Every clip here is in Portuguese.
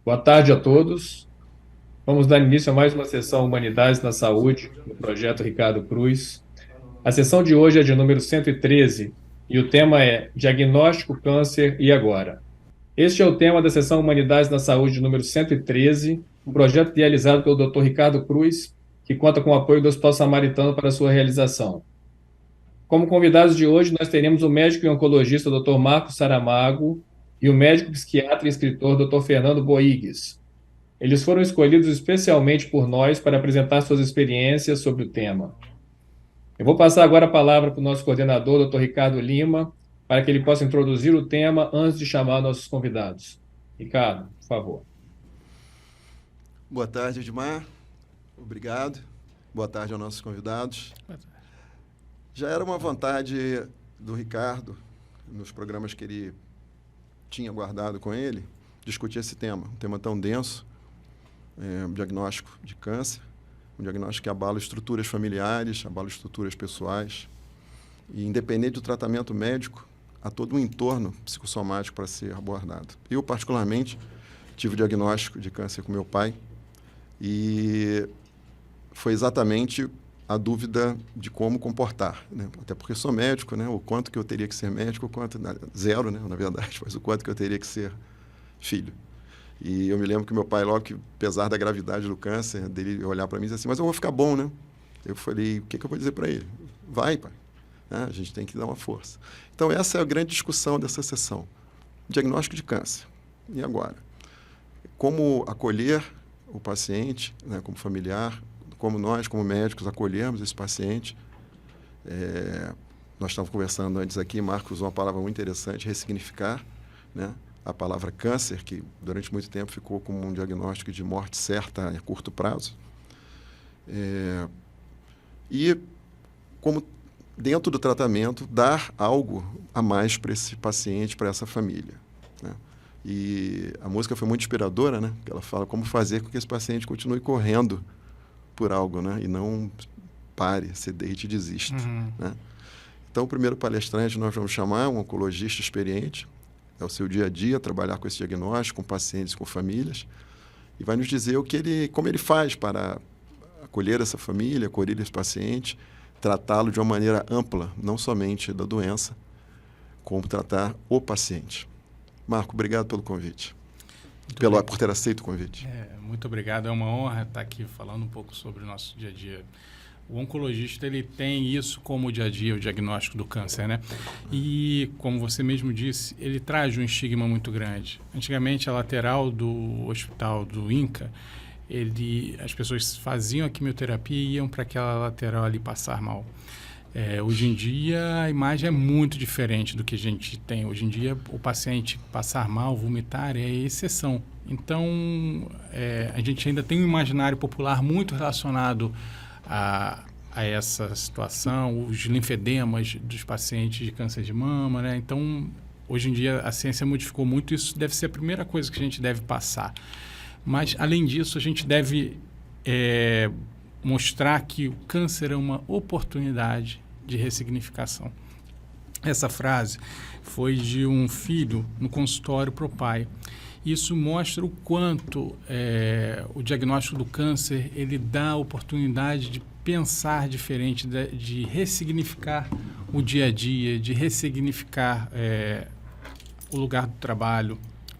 Boa tarde a todos. Vamos dar início a mais uma sessão Humanidades na Saúde, do projeto Ricardo Cruz. A sessão de hoje é de número 113 e o tema é Diagnóstico, Câncer e Agora. Este é o tema da sessão Humanidades na Saúde número 113, um projeto idealizado pelo Dr. Ricardo Cruz, que conta com o apoio do Hospital Samaritano para sua realização. Como convidados de hoje, nós teremos o médico e oncologista Dr. Marcos Saramago e o médico psiquiatra e escritor Dr. Fernando Boigues. Eles foram escolhidos especialmente por nós para apresentar suas experiências sobre o tema. Eu vou passar agora a palavra para o nosso coordenador, Dr. Ricardo Lima, para que ele possa introduzir o tema antes de chamar nossos convidados. Ricardo, por favor. Boa tarde, Edmar. Obrigado. Boa tarde aos nossos convidados. Já era uma vontade do Ricardo, nos programas que ele tinha guardado com ele, discutir esse tema, um tema tão denso, um diagnóstico de câncer, um diagnóstico que abala estruturas familiares, abala estruturas pessoais, e independente do tratamento médico, há todo um entorno psicossomático para ser abordado. Eu, particularmente, tive o diagnóstico de câncer com meu pai, e foi exatamente a dúvida de como comportar, né? Até porque sou médico, né? O quanto que eu teria que ser médico, o quanto... Zero, né? Na verdade, mas o quanto que eu teria que ser filho. E eu me lembro que meu pai, logo que, apesar da gravidade do câncer, dele olhar para mim e dizer assim, mas eu vou ficar bom, né? Eu falei, o que eu vou dizer para ele? Vai, pai. A gente tem que dar uma força. Então, essa é a grande discussão dessa sessão. Diagnóstico de câncer. E agora? Como acolher o paciente, né, como familiar, como nós, como médicos, acolhermos esse paciente. Nós estávamos conversando antes aqui, Marcos usou uma palavra muito interessante, ressignificar, né? A palavra câncer, que durante muito tempo ficou como um diagnóstico de morte certa a curto prazo. E como dentro do tratamento, dar algo a mais para esse paciente, para essa família, né? E a música foi muito inspiradora, né? Ela fala como fazer com que esse paciente continue correndo por algo, né? E não pare, se deite e desista, né? Então, o primeiro palestrante nós vamos chamar um oncologista experiente, é o seu dia a dia, trabalhar com esse diagnóstico, com pacientes, com famílias, e vai nos dizer como ele faz para acolher essa família, acolher esse paciente, tratá-lo de uma maneira ampla, não somente da doença, como tratar o paciente. Marco, obrigado pelo convite, por ter aceito o convite. Muito obrigado, é uma honra estar aqui falando um pouco sobre o nosso dia a dia. O oncologista, ele tem isso como dia a dia, o diagnóstico do câncer, né? E, como você mesmo disse, ele traz um estigma muito grande. Antigamente, a lateral do hospital do INCA, as pessoas faziam a quimioterapia e iam para aquela lateral ali passar mal. Hoje em dia, a imagem é muito diferente do que a gente tem. Hoje em dia, o paciente passar mal, vomitar, é exceção. Então, a gente ainda tem um imaginário popular muito relacionado a essa situação, os linfedemas dos pacientes de câncer de mama, né? Então, hoje em dia, a ciência modificou muito. Isso deve ser a primeira coisa que a gente deve passar. Mas, além disso, a gente deve mostrar que o câncer é uma oportunidade de ressignificação. Essa frase foi de um filho no consultório para o pai. Isso mostra o quanto o diagnóstico do câncer ele dá a oportunidade de pensar diferente, de ressignificar o dia a dia, de ressignificar o lugar do trabalho,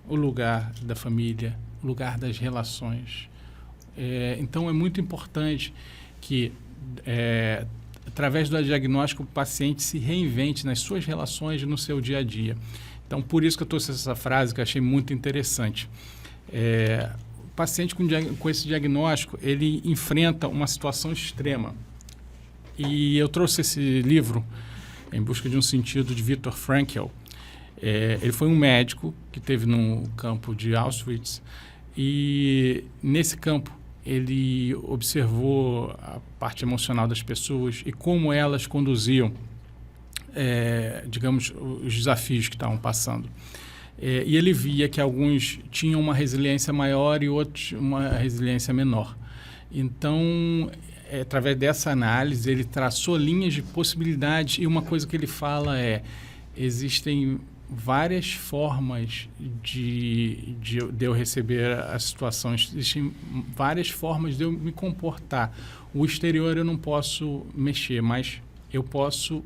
o lugar da família, o lugar das relações. Então, é muito importante que, através do diagnóstico, o paciente se reinvente nas suas relações e no seu dia a dia. Então, por isso que eu trouxe essa frase que eu achei muito interessante. O paciente com esse diagnóstico, ele enfrenta uma situação extrema. E eu trouxe esse livro, Em Busca de um Sentido, de Viktor Frankl. Ele foi um médico que esteve no campo de Auschwitz e, nesse campo, ele observou a parte emocional das pessoas e como elas conduziam digamos, os desafios que estavam passando. E ele via que alguns tinham uma resiliência maior e outros uma resiliência menor. Então, através dessa análise, ele traçou linhas de possibilidades e uma coisa que ele fala existem várias formas de eu receber as situações, existem várias formas de eu me comportar. O exterior eu não posso mexer, mas eu posso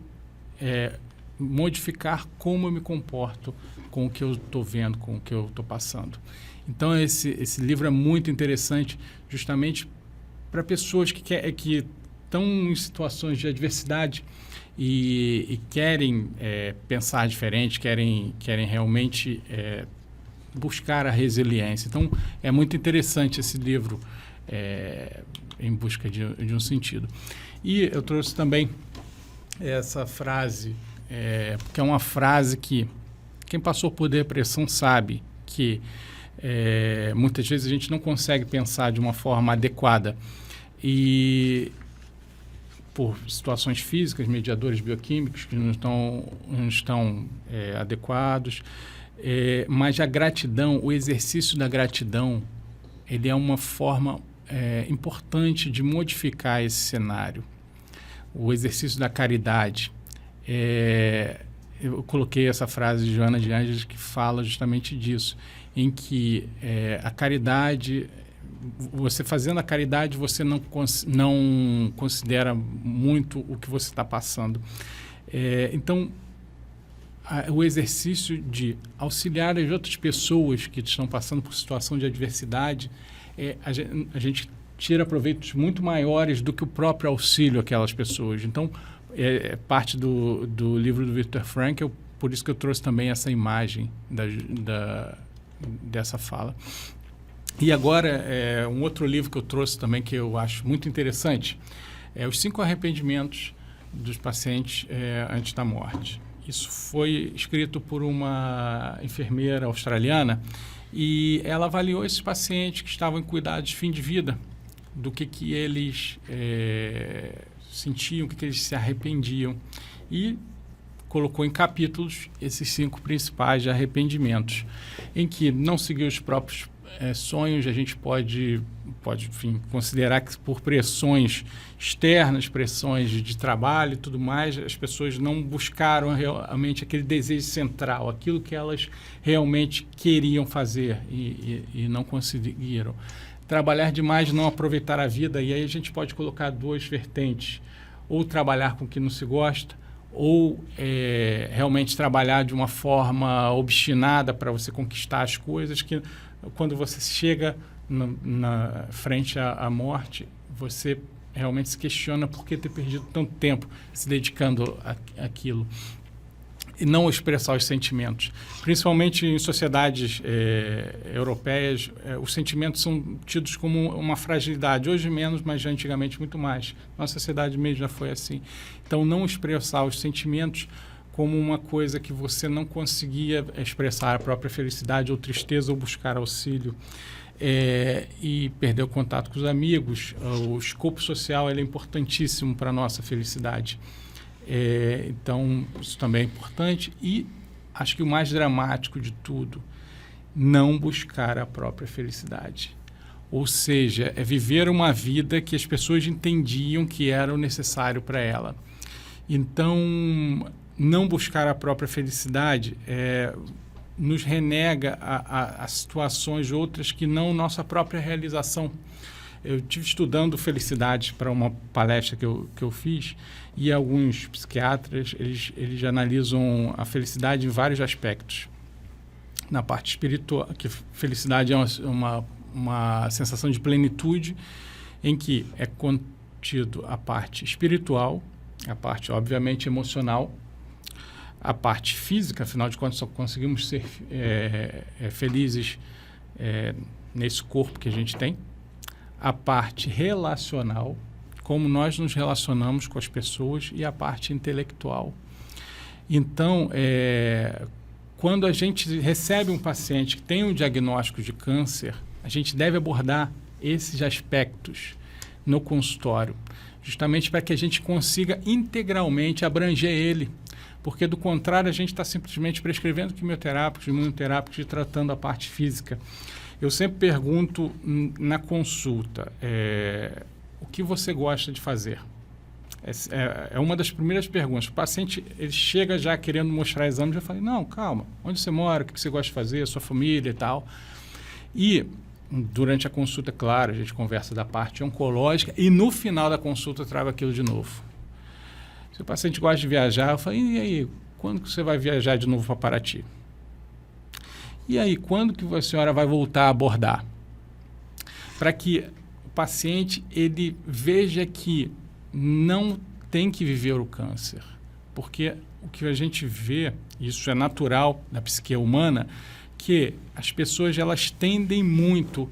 modificar como eu me comporto com o que eu estou vendo, com o que eu estou passando. Então, esse livro é muito interessante justamente para pessoas que estão em situações de adversidade e querem pensar diferente, querem realmente buscar a resiliência. Então, é muito interessante esse livro, Em Busca de um Sentido. E eu trouxe também essa frase, que é uma frase que quem passou por depressão sabe que muitas vezes a gente não consegue pensar de uma forma adequada e por situações físicas, mediadores bioquímicos que não estão adequados, mas a gratidão, o exercício da gratidão, ele é uma forma importante de modificar esse cenário. O exercício da caridade. Eu coloquei essa frase de Joana de Ângeles que fala justamente disso, em que a caridade, você fazendo a caridade, você não considera muito o que você está passando. Então, o exercício de auxiliar as outras pessoas que estão passando por situação de adversidade, a gente tira proveitos muito maiores do que o próprio auxílio àquelas pessoas. Então, parte do livro do Viktor Frankl, por isso que eu trouxe também essa imagem dessa fala. E agora, um outro livro que eu trouxe também, que eu acho muito interessante, é Os 5 Arrependimentos dos Pacientes Antes da Morte. Isso foi escrito por uma enfermeira australiana e ela avaliou esses pacientes que estavam em cuidados de fim de vida, do que eles sentiam, o que eles se arrependiam, e colocou em capítulos esses 5 principais de arrependimentos, em que não seguir os próprios sonhos. A gente pode enfim, considerar que por pressões externas, pressões de trabalho e tudo mais, as pessoas não buscaram realmente aquele desejo central, aquilo que elas realmente queriam fazer e não conseguiram. Trabalhar demais, não aproveitar a vida, e aí a gente pode colocar 2 vertentes: ou trabalhar com o que não se gosta, ou realmente trabalhar de uma forma obstinada para você conquistar as coisas, que quando você chega na frente à morte, você realmente se questiona por que ter perdido tanto tempo se dedicando àquilo. E não expressar os sentimentos. Principalmente em sociedades europeias, os sentimentos são tidos como uma fragilidade. Hoje menos, mas já antigamente muito mais. Nossa sociedade mesmo já foi assim. Então, não expressar os sentimentos como uma coisa que você não conseguia expressar a própria felicidade ou tristeza ou buscar auxílio. E perder o contato com os amigos. O escopo social ele é importantíssimo para a nossa felicidade. Então, isso também é importante. E acho que o mais dramático de tudo, não buscar a própria felicidade. Ou seja, viver uma vida que as pessoas entendiam que era o necessário para ela. Então, não buscar a própria felicidade nos renega a situações outras que não nossa própria realização. Eu estive estudando felicidade para uma palestra que eu fiz, e alguns psiquiatras eles analisam a felicidade em vários aspectos. Na parte espiritual, que felicidade é uma sensação de plenitude, em que é contido a parte espiritual, a parte, obviamente, emocional, a parte física, afinal de contas, só conseguimos ser felizes nesse corpo que a gente tem, a parte relacional, como nós nos relacionamos com as pessoas, e a parte intelectual. Então, quando a gente recebe um paciente que tem um diagnóstico de câncer, a gente deve abordar esses aspectos no consultório, justamente para que a gente consiga integralmente abranger ele, porque do contrário a gente está simplesmente prescrevendo quimioterápicos, imunoterápicos e tratando a parte física. Eu sempre pergunto na consulta, o que você gosta de fazer? É uma das primeiras perguntas. O paciente ele chega já querendo mostrar exames, eu falei, não, calma, onde você mora, o que você gosta de fazer, a sua família e tal. E durante a consulta, claro, a gente conversa da parte oncológica e no final da consulta eu trago aquilo de novo. Se o paciente gosta de viajar, eu falei, e aí, quando que você vai viajar de novo para Paraty? E aí, quando que a senhora vai voltar a abordar? Para que o paciente ele veja que não tem que viver o câncer. Porque o que a gente vê, isso é natural da psique humana, que as pessoas elas tendem muito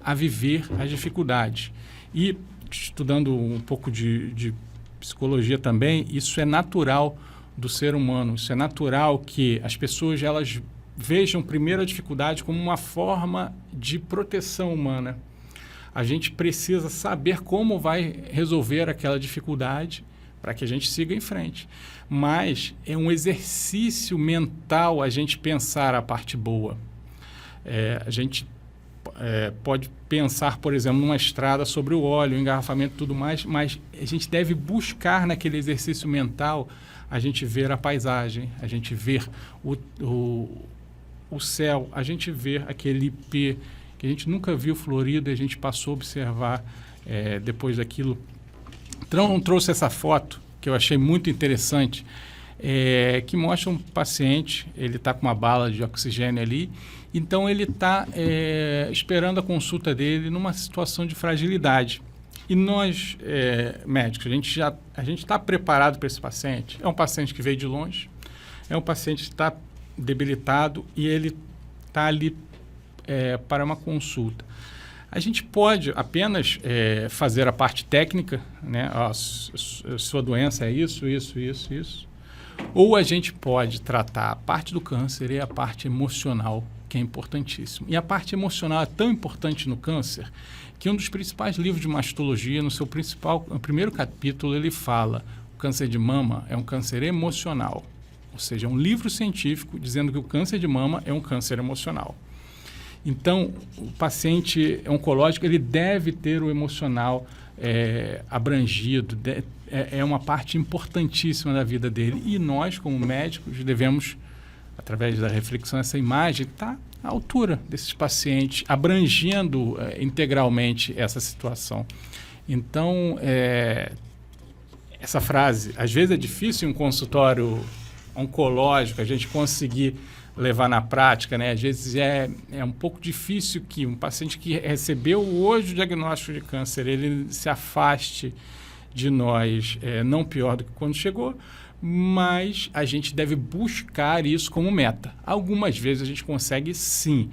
a viver as dificuldades. E, estudando um pouco de psicologia também, isso é natural do ser humano. Isso é natural que as pessoas elas vejam primeiro a dificuldade como uma forma de proteção humana. A gente precisa saber como vai resolver aquela dificuldade para que a gente siga em frente. Mas é um exercício mental a gente pensar a parte boa. A gente pode pensar, por exemplo, numa estrada sobre o óleo, o engarrafamento e tudo mais, mas a gente deve buscar naquele exercício mental a gente ver a paisagem, a gente ver o céu, a gente ver aquele ipê que a gente nunca viu florido e a gente passou a observar depois daquilo. Então, trouxe essa foto que eu achei muito interessante, que mostra um paciente, ele está com uma bala de oxigênio ali, então ele está esperando a consulta dele numa situação de fragilidade. E nós, médicos, a gente está preparado para esse paciente. É um paciente que veio de longe, é um paciente que está debilitado e ele está ali para uma consulta. A gente pode apenas fazer a parte técnica, né? Sua doença é isso, ou a gente pode tratar a parte do câncer e a parte emocional, que é importantíssimo. E a parte emocional é tão importante no câncer que um dos principais livros de mastologia, no primeiro capítulo, ele fala: o câncer de mama é um câncer emocional. Ou seja, é um livro científico dizendo que o câncer de mama é um câncer emocional. Então, o paciente oncológico ele deve ter o emocional abrangido, é uma parte importantíssima da vida dele. E nós, como médicos, devemos, através da reflexão, essa imagem estar à altura desses pacientes, abrangendo integralmente essa situação. Então, essa frase, às vezes é difícil em um consultório oncológico a gente conseguir levar na prática, né? Às vezes é um pouco difícil que um paciente que recebeu hoje o diagnóstico de câncer, ele se afaste de nós, não pior do que quando chegou, mas a gente deve buscar isso como meta. Algumas vezes a gente consegue sim.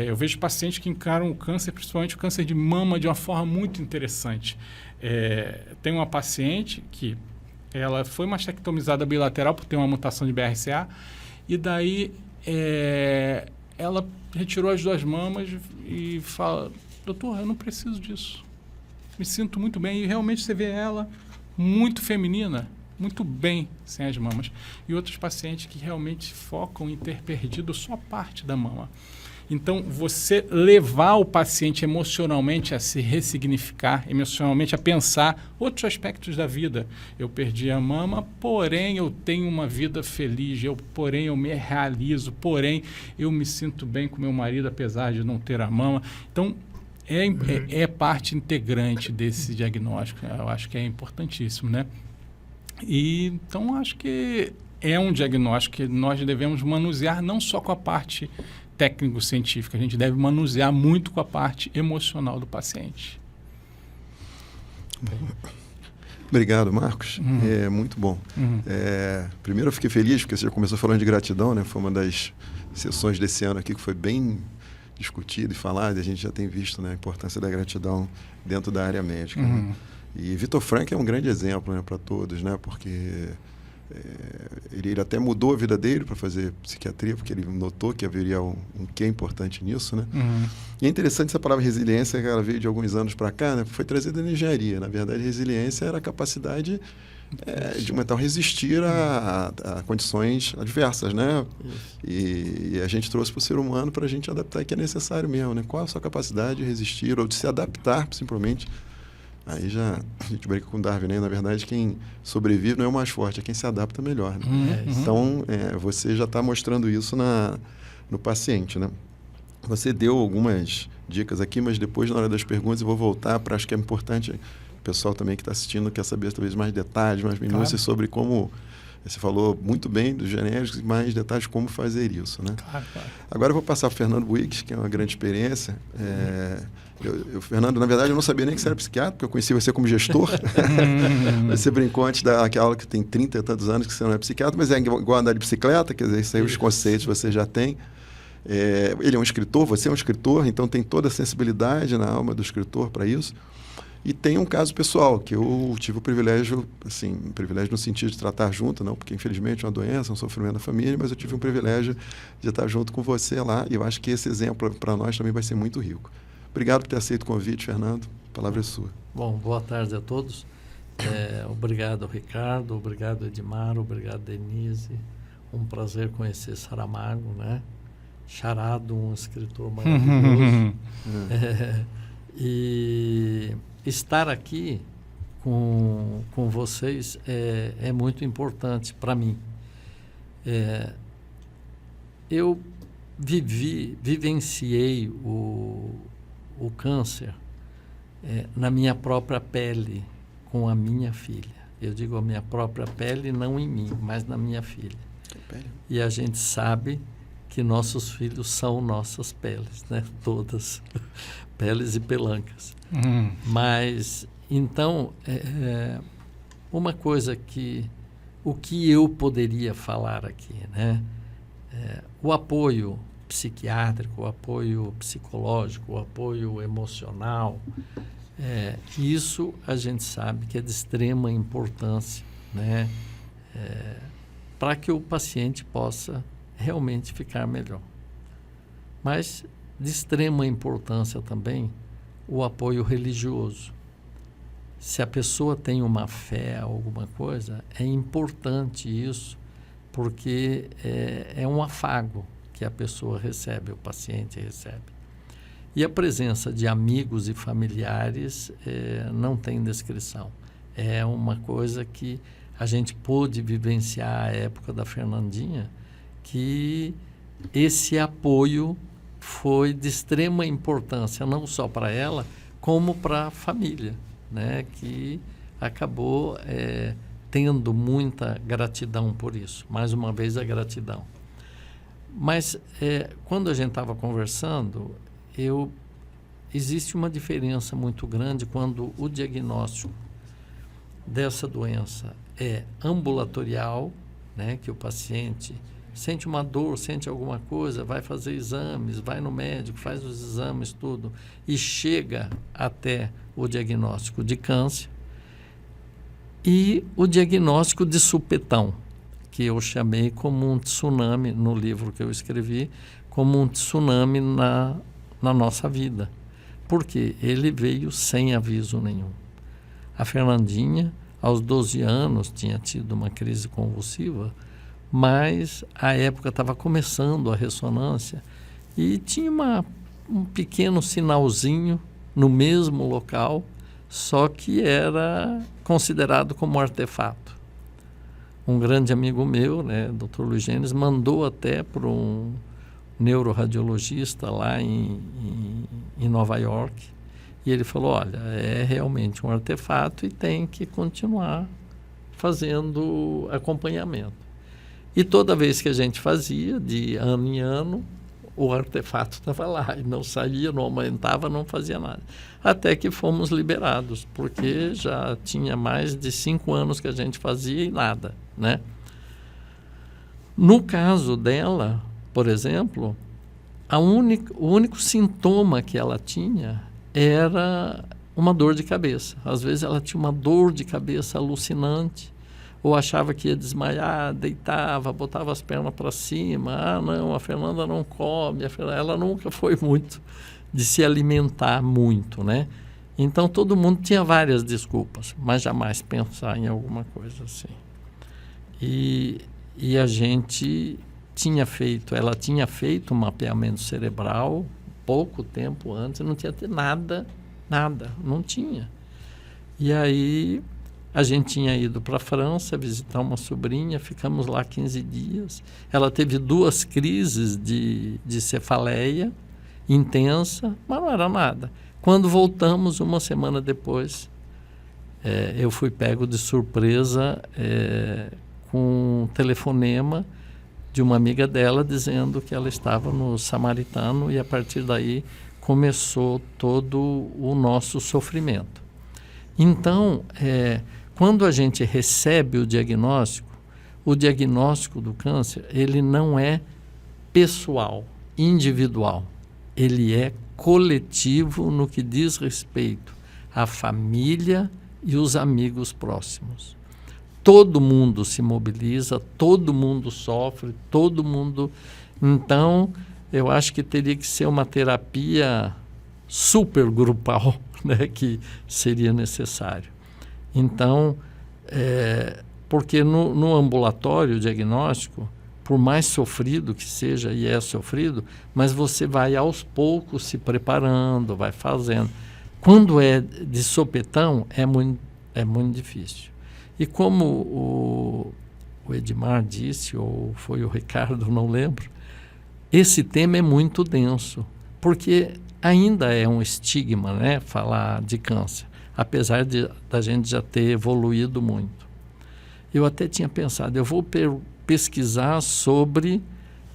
Eu vejo pacientes que encaram o câncer, principalmente o câncer de mama, de uma forma muito interessante. Tem uma paciente que ela foi mastectomizada bilateral por ter uma mutação de BRCA, e daí ela retirou as 2 mamas e fala: doutor, eu não preciso disso. Me sinto muito bem. E realmente você vê ela muito feminina, muito bem sem as mamas. E outros pacientes que realmente focam em ter perdido só parte da mama. Então, você levar o paciente emocionalmente a se ressignificar, emocionalmente a pensar outros aspectos da vida. Eu perdi a mama, porém eu tenho uma vida feliz, porém eu me realizo, porém eu me sinto bem com meu marido, apesar de não ter a mama. Então, é parte integrante desse diagnóstico. Eu acho que é importantíssimo, né? E, então, acho que é um diagnóstico que nós devemos manusear não só com a parte técnico-científica, a gente deve manusear muito com a parte emocional do paciente. Obrigado, Marcos. É muito bom. Primeiro eu fiquei feliz porque você já começou falando de gratidão, né? Foi uma das sessões desse ano aqui que foi bem discutido e falado, e a gente já tem visto, né, a importância da gratidão dentro da área médica. Né? E Vitor Frankl é um grande exemplo, né, para todos, né? Porque ele até mudou a vida dele para fazer psiquiatria, porque ele notou que haveria um quê importante nisso, né? E é interessante essa palavra resiliência, que ela veio de alguns anos para cá, né? Foi trazida da engenharia. Na verdade, resiliência era a capacidade de mental resistir a condições adversas, né? E a gente trouxe para o ser humano para a gente adaptar, que é necessário mesmo, né? Qual a sua capacidade de resistir ou de se adaptar, simplesmente, Aí já a gente brinca com Darwin, né? Na verdade, quem sobrevive não é o mais forte, é quem se adapta melhor. Né? Então, você já está mostrando isso no paciente, né? Você deu algumas dicas aqui, mas depois, na hora das perguntas, eu vou voltar para, acho que é importante, o pessoal também que está assistindo quer saber talvez mais detalhes, mais minúcias sobre como, você falou muito bem dos genéricos, e mais detalhes como fazer isso, né? Claro. Agora eu vou passar para o Fernando Buick, que é uma grande experiência. Fernando, na verdade, eu não sabia nem que você era psiquiatra, porque eu conheci você como gestor. Você brincou antes daquela aula que tem 30 e tantos anos que você não é psiquiatra, mas é igual andar de bicicleta, quer dizer, isso aí os conceitos você já tem. Ele é um escritor, você é um escritor, então tem toda a sensibilidade na alma do escritor para isso. E tem um caso pessoal, que eu tive o privilégio, assim, privilégio no sentido de tratar junto, não, porque infelizmente é uma doença, um sofrimento da família, mas eu tive um privilégio de estar junto com você lá, e eu acho que esse exemplo para nós também vai ser muito rico. Obrigado por ter aceito o convite, Fernando. A palavra é sua. Bom, boa tarde a todos. Obrigado, Ricardo, obrigado, Edmar, obrigado, Denise. Um prazer conhecer Saramago, né? Charado, um escritor maravilhoso. E estar aqui com vocês é muito importante para mim. Eu vivenciei o câncer na minha própria pele, com a minha filha. Eu digo a minha própria pele, não em mim, mas na minha filha. E a gente sabe que nossos filhos são nossas peles, né? Todas, peles e pelancas. Mas, então, uma coisa o que eu poderia falar aqui, né? O apoio psiquiátrico, o apoio psicológico, o apoio emocional, isso a gente sabe que é de extrema importância, né? Para que o paciente possa realmente ficar melhor. Mas de extrema importância também o apoio religioso. Se a pessoa tem uma fé, alguma coisa, é importante isso, porque é um afago que a pessoa recebe, o paciente recebe. E a presença de amigos e familiares não tem descrição. É uma coisa que a gente pôde vivenciar a época da Fernandinha, que esse apoio foi de extrema importância, não só para ela, como para a família, né? Que acabou tendo muita gratidão por isso. Mais uma vez, a gratidão. Mas, quando a gente estava conversando, existe uma diferença muito grande quando o diagnóstico dessa doença é ambulatorial, né? Que o paciente sente uma dor, sente alguma coisa, vai fazer exames, vai no médico, faz os exames, tudo, e chega até o diagnóstico de câncer, e o diagnóstico de supetão, que eu chamei como um tsunami, no livro que eu escrevi, como um tsunami na nossa vida. Porque ele veio sem aviso nenhum. A Fernandinha, aos 12 anos, tinha tido uma crise convulsiva, mas a época estava começando a ressonância e tinha um pequeno sinalzinho no mesmo local, só que era considerado como artefato. Um grande amigo meu, né, Dr. Luiz Gênesis, mandou até para um neuroradiologista lá em Nova York, e ele falou, olha, é realmente um artefato e tem que continuar fazendo acompanhamento. E toda vez que a gente fazia, de ano em ano, o artefato estava lá, e não saía, não aumentava, não fazia nada. Até que fomos liberados, porque já tinha mais de 5 anos que a gente fazia e nada, né? No caso dela, por exemplo, o único sintoma que ela tinha era uma dor de cabeça. Às vezes ela tinha uma dor de cabeça alucinante, ou achava que ia desmaiar, deitava, botava as pernas para cima. Ah, não, a Fernanda não come. Ela nunca foi muito de se alimentar muito, né? Então, todo mundo tinha várias desculpas, mas jamais pensar em alguma coisa assim. E a gente ela tinha feito um mapeamento cerebral pouco tempo antes, não tinha nada, não tinha. E aí a gente tinha ido para a França visitar uma sobrinha, ficamos lá 15 dias. Ela teve 2 crises de cefaleia intensa, mas não era nada. Quando voltamos, uma semana depois, eu fui pego de surpresa com um telefonema de uma amiga dela dizendo que ela estava no Samaritano, e a partir daí começou todo o nosso sofrimento. Então, quando a gente recebe o diagnóstico do câncer, ele não é pessoal, individual. Ele é coletivo no que diz respeito à família e os amigos próximos. Todo mundo se mobiliza, todo mundo sofre, todo mundo... Então, eu acho que teria que ser uma terapia super grupal, né, que seria necessário. Então, porque no ambulatório diagnóstico, por mais sofrido que seja, e é sofrido, mas você vai aos poucos se preparando, vai fazendo. Quando é de sopetão, é muito difícil. E como o Edmar disse, ou foi o Ricardo, não lembro, esse tema é muito denso, porque ainda é um estigma, né, falar de câncer, apesar da gente já ter evoluído muito. Eu até tinha pensado, eu vou pesquisar sobre,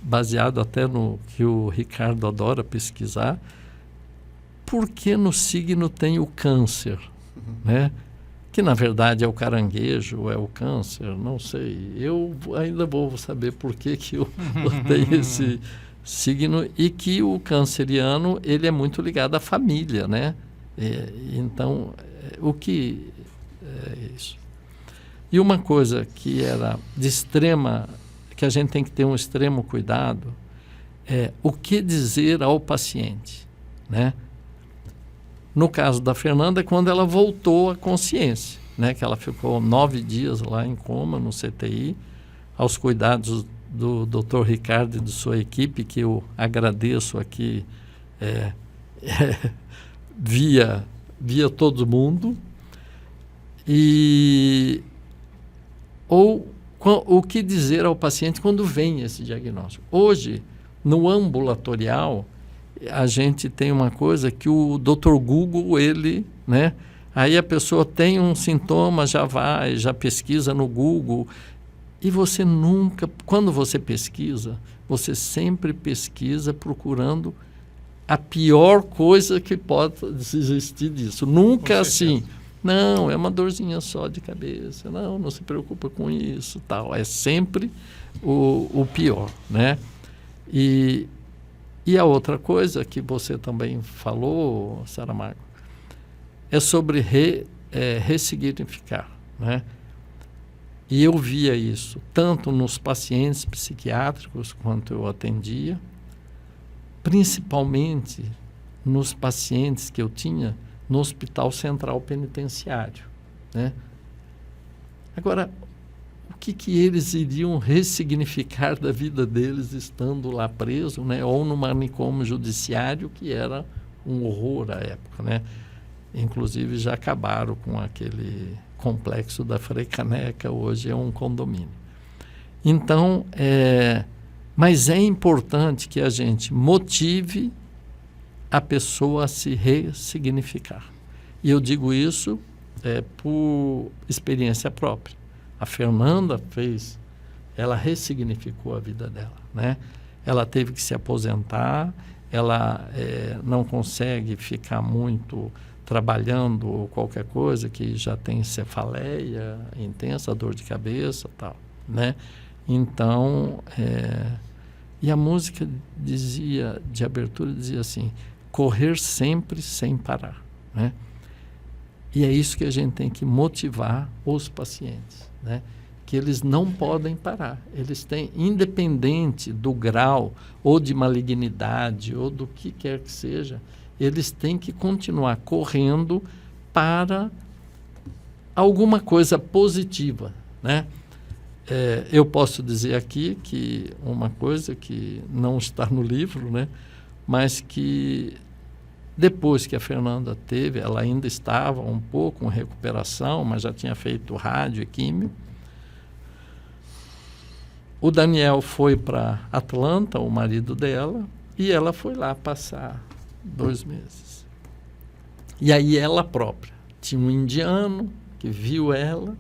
baseado até no que o Ricardo adora pesquisar, por que no signo tem o câncer, né? Que na verdade é o caranguejo, é o câncer, não sei. Eu ainda vou saber por que eu tenho esse signo, e que o canceriano ele é muito ligado à família, né? Então, o que é isso? E uma coisa que era de extrema, que a gente tem que ter um extremo cuidado, é o que dizer ao paciente, né? No caso da Fernanda, quando ela voltou à consciência, né? Que ela ficou 9 dias lá em coma, no CTI, aos cuidados do Dr. Ricardo e de sua equipe, que eu agradeço aqui via todo mundo. Ou o que dizer ao paciente quando vem esse diagnóstico. Hoje, no ambulatorial, a gente tem uma coisa que o Dr. Google, ele, né? Aí a pessoa tem um sintoma, já pesquisa no Google. E você nunca, quando você pesquisa, você sempre pesquisa procurando a pior coisa que pode existir disso. Nunca assim, não, é uma dorzinha só de cabeça, não se preocupa com isso, tal. É sempre o pior, né? E a outra coisa que você também falou, Saramago, é sobre ressignificar, né? E eu via isso tanto nos pacientes psiquiátricos quanto eu atendia, principalmente nos pacientes que eu tinha no Hospital Central Penitenciário, né? Agora, o que eles iriam ressignificar da vida deles estando lá preso, né? Ou no manicômio judiciário, que era um horror à época, né? Inclusive já acabaram com aquele complexo da Frei Caneca, hoje é um condomínio. Então, mas é importante que a gente motive a pessoa a se ressignificar. E eu digo isso por experiência própria. A Fernanda ela ressignificou a vida dela, né? Ela teve que se aposentar, ela não consegue ficar muito trabalhando ou qualquer coisa, que já tem cefaleia intensa, dor de cabeça, tal, né? Então, e a música dizia, de abertura, dizia assim, correr sempre sem parar, né? E é isso que a gente tem que motivar os pacientes, né? Que eles não podem parar. Eles têm, independente do grau ou de malignidade ou do que quer que seja, eles têm que continuar correndo para alguma coisa positiva, né? Eu posso dizer aqui que uma coisa que não está no livro, né? Mas que Depois que a Fernanda teve, ela ainda estava um pouco em recuperação, mas já tinha feito rádio e químio. O Daniel foi para Atlanta, o marido dela, e ela foi lá passar 2 meses. E aí ela própria, tinha um indiano que viu ela,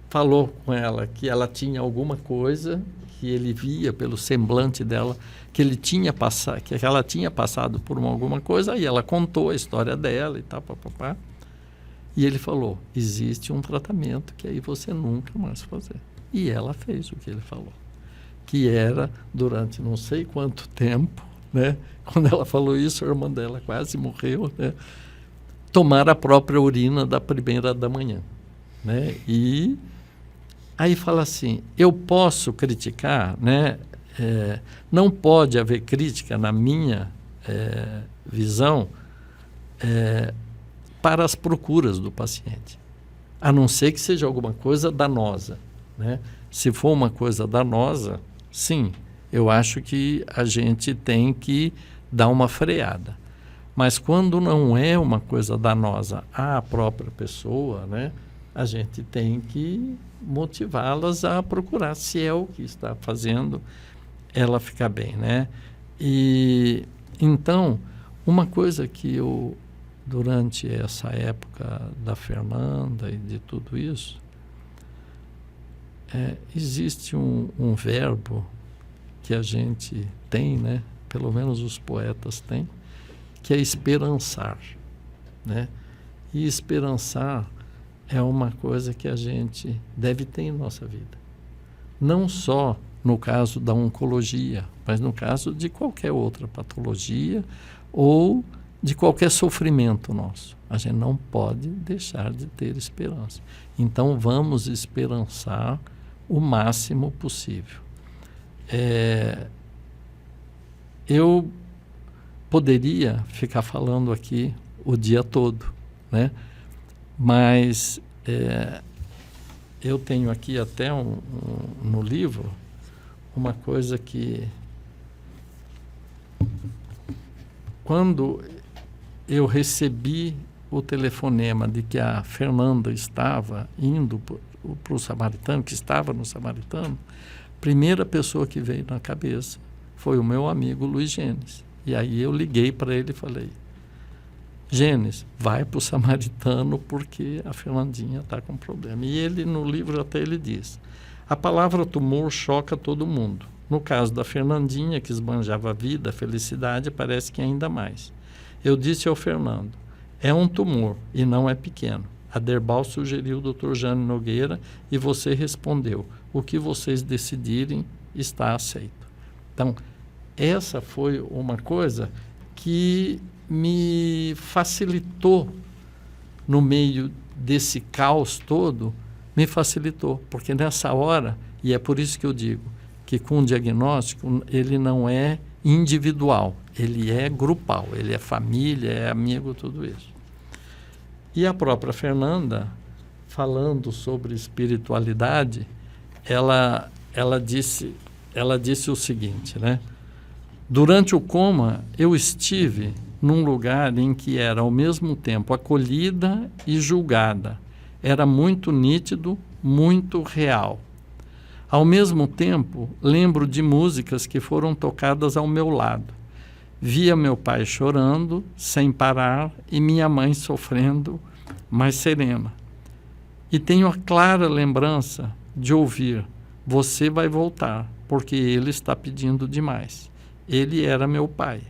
falou com ela que ela tinha alguma coisa, que ele via pelo semblante dela, que ela tinha passado por alguma coisa, aí ela contou a história dela e tal, papapá. E ele falou, existe um tratamento que aí você nunca mais fazer. E ela fez o que ele falou, que era durante não sei quanto tempo, né? Quando ela falou isso, a irmã dela quase morreu, né? Tomar a própria urina da primeira da manhã, né? E aí fala assim, eu posso criticar, né? Não pode haver crítica na minha visão para as procuras do paciente, a não ser que seja alguma coisa danosa, né? Se for uma coisa danosa, sim, eu acho que a gente tem que dar uma freada. Mas quando não é uma coisa danosa à própria pessoa, né, a gente tem que motivá-las a procurar, se é o que está fazendo ela ficar bem, né? E então, uma coisa que eu, durante essa época da Fernanda e de tudo isso, existe um verbo que a gente tem, né? Pelo menos os poetas têm, que é esperançar, né? E esperançar é uma coisa que a gente deve ter em nossa vida. Não só no caso da oncologia, mas no caso de qualquer outra patologia ou de qualquer sofrimento nosso. A gente não pode deixar de ter esperança. Então, vamos esperançar o máximo possível. Eu poderia ficar falando aqui o dia todo, né? Mas eu tenho aqui até no livro uma coisa que, quando eu recebi o telefonema de que a Fernanda estava indo para o Samaritano, que estava no Samaritano, a primeira pessoa que veio na cabeça foi o meu amigo Luiz Genes. E aí eu liguei para ele e falei, Genes, vai para o Samaritano porque a Fernandinha está com problema. E ele, no livro até ele diz, a palavra tumor choca todo mundo. No caso da Fernandinha, que esbanjava a vida, a felicidade, parece que ainda mais. Eu disse ao Fernando, é um tumor e não é pequeno. A Derbal sugeriu o Dr. Jânio Nogueira e você respondeu, o que vocês decidirem está aceito. Então, essa foi uma coisa que me facilitou, no meio desse caos todo, me facilitou, porque nessa hora, e é por isso que eu digo, que com o diagnóstico ele não é individual, ele é grupal, ele é família, é amigo, tudo isso. E a própria Fernanda, falando sobre espiritualidade, ela disse o seguinte, né? Durante o coma, eu estive num lugar em que era ao mesmo tempo acolhida e julgada. Era muito nítido, muito real. Ao mesmo tempo, lembro de músicas que foram tocadas ao meu lado. Via meu pai chorando, sem parar, e minha mãe sofrendo, mais serena. E tenho a clara lembrança de ouvir, você vai voltar, porque ele está pedindo demais. Ele era meu pai.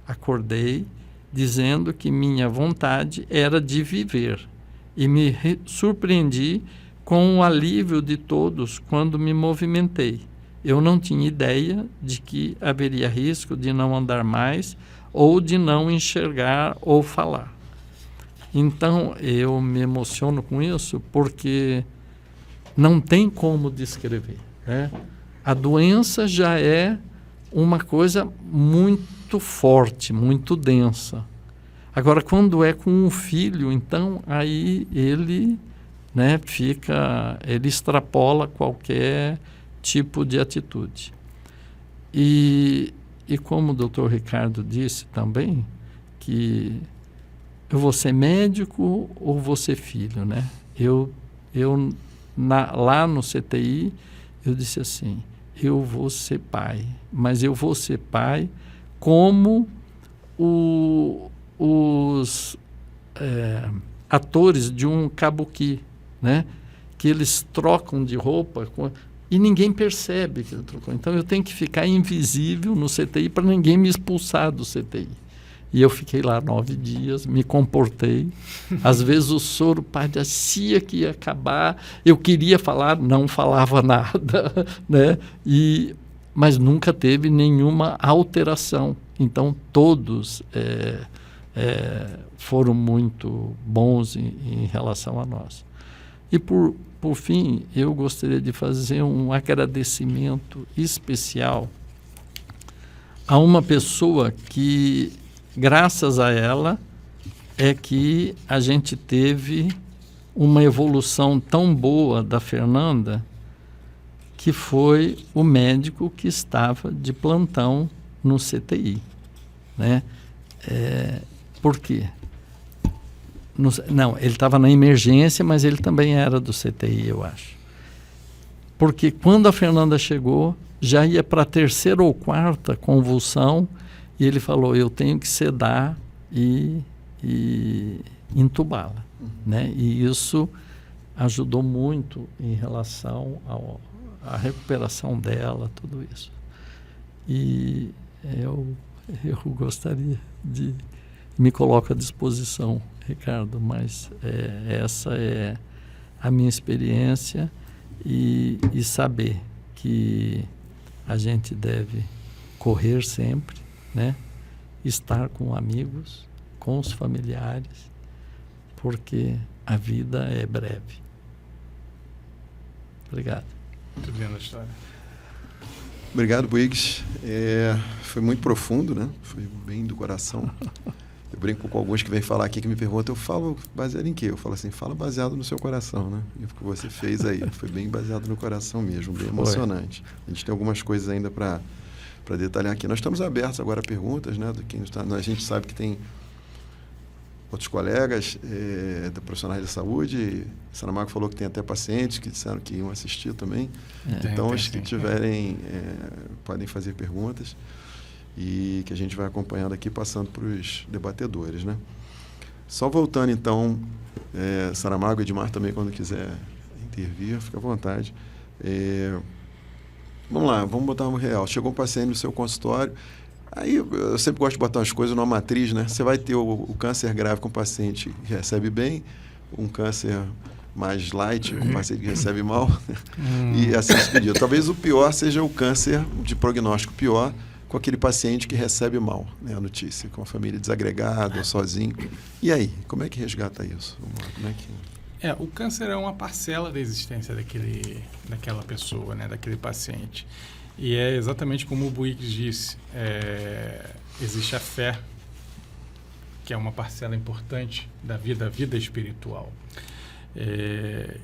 Acordei dizendo que minha vontade era de viver e me surpreendi com o alívio de todos quando me movimentei. Eu não tinha ideia de que haveria risco de não andar mais ou de não enxergar ou falar. Então, eu me emociono com isso porque não tem como descrever, né? A doença já é uma coisa muito forte, muito densa. Agora, quando é com um filho, então, aí ele, né, ele extrapola qualquer tipo de atitude. E como o Dr. Ricardo disse também, que eu vou ser médico ou vou ser filho, né? Lá no CTI, eu disse assim, eu vou ser pai, mas eu vou ser pai como os atores de um kabuki, né? Que eles trocam de roupa e ninguém percebe que ele trocou. Então eu tenho que ficar invisível no CTI para ninguém me expulsar do CTI. E eu fiquei lá 9 dias, me comportei. Às vezes o soro parecia que ia acabar. Eu queria falar, não falava nada, né? Mas nunca teve nenhuma alteração. Então todos foram muito bons em relação a nós. E por fim, eu gostaria de fazer um agradecimento especial a uma pessoa que, graças a ela, é que a gente teve uma evolução tão boa da Fernanda, que foi o médico que estava de plantão no CTI, né? Por quê? Não, ele estava na emergência, mas ele também era do CTI, eu acho. Porque quando a Fernanda chegou, já ia para a 3ª ou 4ª convulsão, e ele falou, eu tenho que sedar e entubá-la, né? E isso ajudou muito em relação à recuperação dela, tudo isso. E eu gostaria de... Me coloco à disposição, Ricardo, mas essa é a minha experiência e saber que a gente deve correr sempre, né? Estar com amigos, com os familiares, porque a vida é breve. Obrigado. Muito linda a história. Obrigado, Buigs. Foi muito profundo, né? Foi bem do coração. Eu brinco com alguns que vêm falar aqui, que me perguntam, eu falo baseado em quê? Eu falo assim, fala baseado no seu coração, né? E o que você fez aí foi bem baseado no coração mesmo, bem emocionante. A gente tem algumas coisas ainda para detalhar aqui. Nós estamos abertos agora a perguntas, né? A gente sabe que tem outros colegas profissionais da saúde. Saramago falou que tem até pacientes que disseram que iam assistir também. Então, os que tiverem, podem fazer perguntas. E que a gente vai acompanhando aqui, passando para os debatedores, né? Só voltando, então, Saramago e Edmar também, quando quiser intervir, fica à vontade. Vamos lá, vamos botar um real. Chegou um paciente no seu consultório, aí eu sempre gosto de botar umas coisas numa matriz, né? Você vai ter o câncer grave com o paciente que recebe bem, um câncer mais light, com o paciente que recebe mal, e assim se pediu. Talvez o pior seja o câncer de prognóstico pior, com aquele paciente que recebe mal, né, a notícia, com a família desagregada, sozinho. E aí, como é que resgata isso? Como é que... o câncer é uma parcela da existência daquela pessoa, né, daquele paciente. E é exatamente como o Buick disse, existe a fé, que é uma parcela importante da vida, a vida espiritual.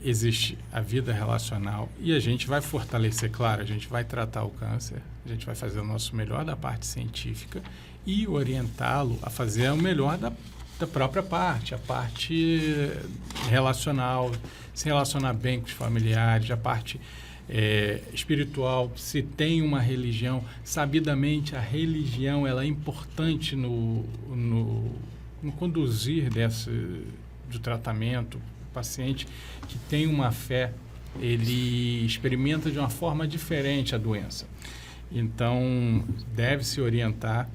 Existe a vida relacional e a gente vai fortalecer, claro, a gente vai tratar o câncer, a gente vai fazer o nosso melhor da parte científica e orientá-lo a fazer o melhor da própria parte, a parte relacional, se relacionar bem com os familiares, a parte espiritual, se tem uma religião, sabidamente a religião ela é importante no conduzir do tratamento. O paciente que tem uma fé, ele experimenta de uma forma diferente a doença. Então, deve-se orientar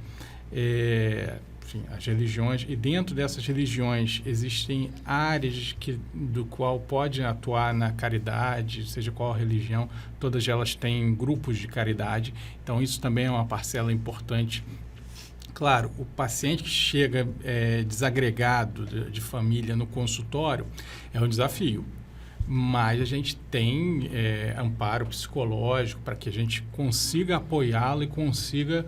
as religiões, e dentro dessas religiões existem áreas do qual pode atuar na caridade, seja qual a religião, todas elas têm grupos de caridade, então isso também é uma parcela importante. Claro, o paciente que chega desagregado de família no consultório é um desafio, mas a gente tem amparo psicológico para que a gente consiga apoiá-lo e consiga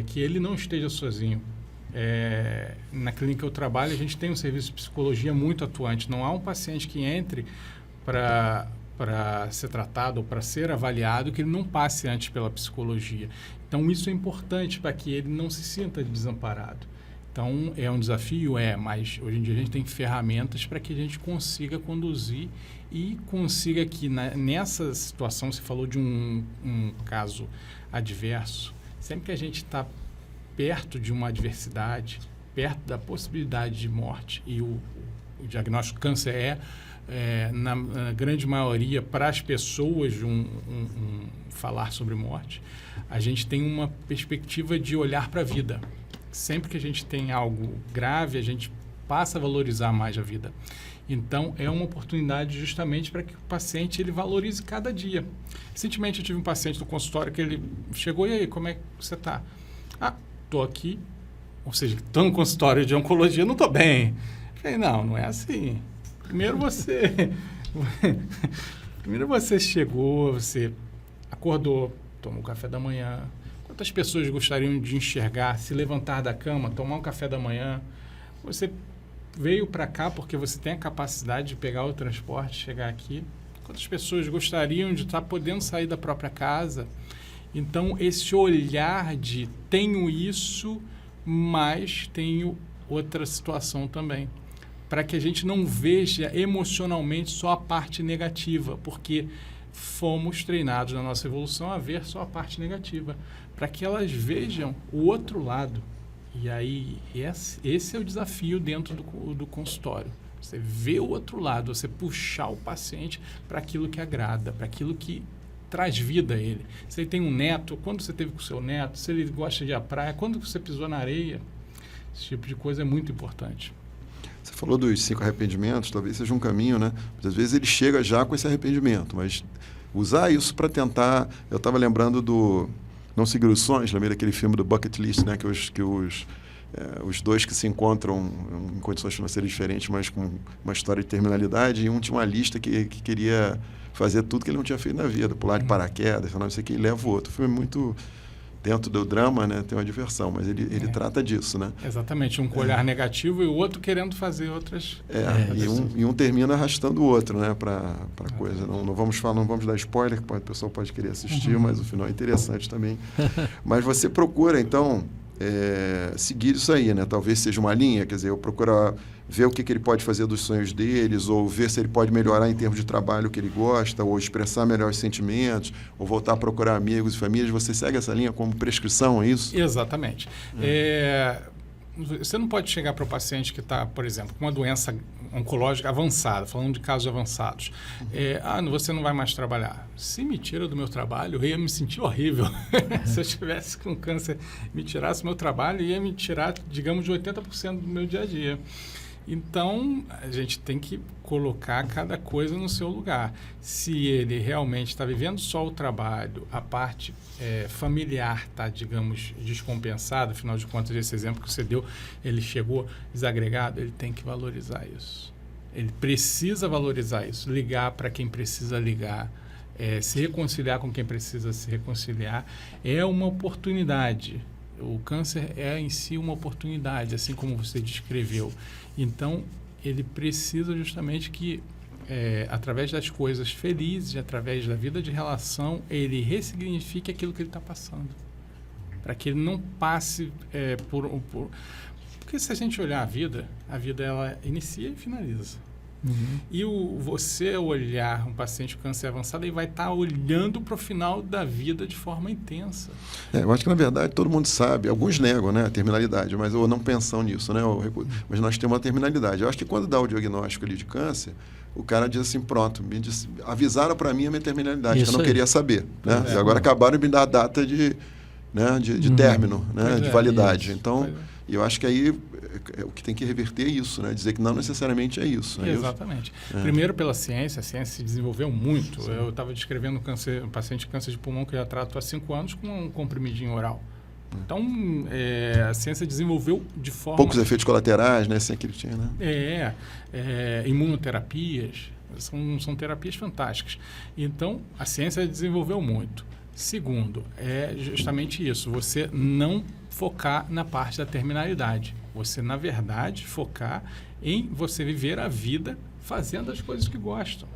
que ele não esteja sozinho. Na clínica que eu trabalho, a gente tem um serviço de psicologia muito atuante. Não há um paciente que entre para ser tratado ou para ser avaliado que ele não passe antes pela psicologia. Então, isso é importante para que ele não se sinta desamparado. Então, é um desafio? Mas hoje em dia a gente tem ferramentas para que a gente consiga conduzir e consiga que nessa situação, você falou de um caso adverso, sempre que a gente está perto de uma adversidade, perto da possibilidade de morte, e o diagnóstico de câncer na grande maioria, para as pessoas, falar sobre morte, a gente tem uma perspectiva de olhar para a vida. Sempre que a gente tem algo grave, a gente passa a valorizar mais a vida. Então, é uma oportunidade justamente para que o paciente ele valorize cada dia. Recentemente, eu tive um paciente no consultório que ele chegou, e aí, como é que você está? Estou aqui, ou seja, estou no consultório de oncologia, não estou bem. Eu falei, não é assim. Primeiro você chegou, você acordou, tomou café da manhã. Quantas pessoas gostariam de enxergar, se levantar da cama, tomar um café da manhã? Você veio para cá porque você tem a capacidade de pegar o transporte, chegar aqui. Quantas pessoas gostariam de estar podendo sair da própria casa? Então, esse olhar de tenho isso, mas tenho outra situação também. Para que a gente não veja emocionalmente só a parte negativa, porque fomos treinados na nossa evolução a ver só a parte negativa, para que elas vejam o outro lado. E aí, esse é o desafio dentro do consultório. Você vê o outro lado, você puxar o paciente para aquilo que agrada, para aquilo que traz vida a ele. Se ele tem um neto, quando você teve com o seu neto, se ele gosta de ir à praia, quando você pisou na areia, esse tipo de coisa é muito importante. Você falou dos 5 arrependimentos, talvez seja um caminho, né? Às vezes ele chega já com esse arrependimento, mas usar isso para tentar... Eu estava lembrando do Não Seguir os Sonhos, lembrei daquele filme do Bucket List, né? Que os dois que se encontram em condições financeiras diferentes, mas com uma história de terminalidade, e um tinha uma lista que queria fazer tudo que ele não tinha feito na vida, pular de paraquedas, não sei o que, e leva o outro. O filme é muito... Dentro do drama, né, tem uma diversão, mas ele trata disso, né? Exatamente, um com olhar negativo e o outro querendo fazer outras... E um termina arrastando o outro, né, para coisa. Não vamos dar spoiler, que o pessoal pode querer assistir, mas o final é interessante também. Mas você procura, então, seguir isso aí, né? Talvez seja uma linha, quer dizer, eu procuro ver o que ele pode fazer dos sonhos deles, ou ver se ele pode melhorar em termos de trabalho o que ele gosta, ou expressar melhor os sentimentos, ou voltar a procurar amigos e famílias. Você segue essa linha como prescrição, é isso? Exatamente. Você não pode chegar para o paciente que está, por exemplo, com uma doença oncológica avançada, falando de casos avançados. Você não vai mais trabalhar. Se me tira do meu trabalho, eu ia me sentir horrível. Se eu estivesse com câncer, me tirasse do meu trabalho, ia me tirar, digamos, de 80% do meu dia a dia. Então, a gente tem que colocar cada coisa no seu lugar. Se ele realmente está vivendo só o trabalho, a parte familiar está, digamos, descompensada, afinal de contas, esse exemplo que você deu, ele chegou desagregado, ele tem que valorizar isso. Ele precisa valorizar isso, ligar para quem precisa ligar, se reconciliar com quem precisa se reconciliar, é uma oportunidade. O câncer é em si uma oportunidade, assim como você descreveu. Então, ele precisa justamente que, através das coisas felizes, através da vida de relação, ele ressignifique aquilo que ele está passando. Para que ele não passe Porque se a gente olhar a vida ela inicia e finaliza. Uhum. E você olhar um paciente com câncer avançado, ele vai estar olhando para o final da vida de forma intensa. Eu acho que, na verdade, todo mundo sabe, alguns negam, né, a terminalidade, ou não pensam nisso, né, mas nós temos uma terminalidade. Eu acho que quando dá o diagnóstico ali de câncer, o cara diz assim, pronto, avisaram para mim a minha terminalidade, que eu não queria saber. Né? E agora acabaram de me dar a data de término, né, de validade. Isso. Então, eu acho que aí o que tem que reverter é isso, né? Dizer que não necessariamente é isso. Exatamente. Primeiro, pela ciência, a ciência se desenvolveu muito. Sim. Eu estava descrevendo um paciente de câncer de pulmão que eu já trato há 5 anos com um comprimidinho oral. Então, a ciência desenvolveu de forma... Poucos efeitos colaterais, né? Sem que ele tinha, né? Imunoterapias, são terapias fantásticas. Então, a ciência desenvolveu muito. Segundo, é justamente isso, você não focar na parte da terminalidade. Você, na verdade, focar em você viver a vida fazendo as coisas que gostam,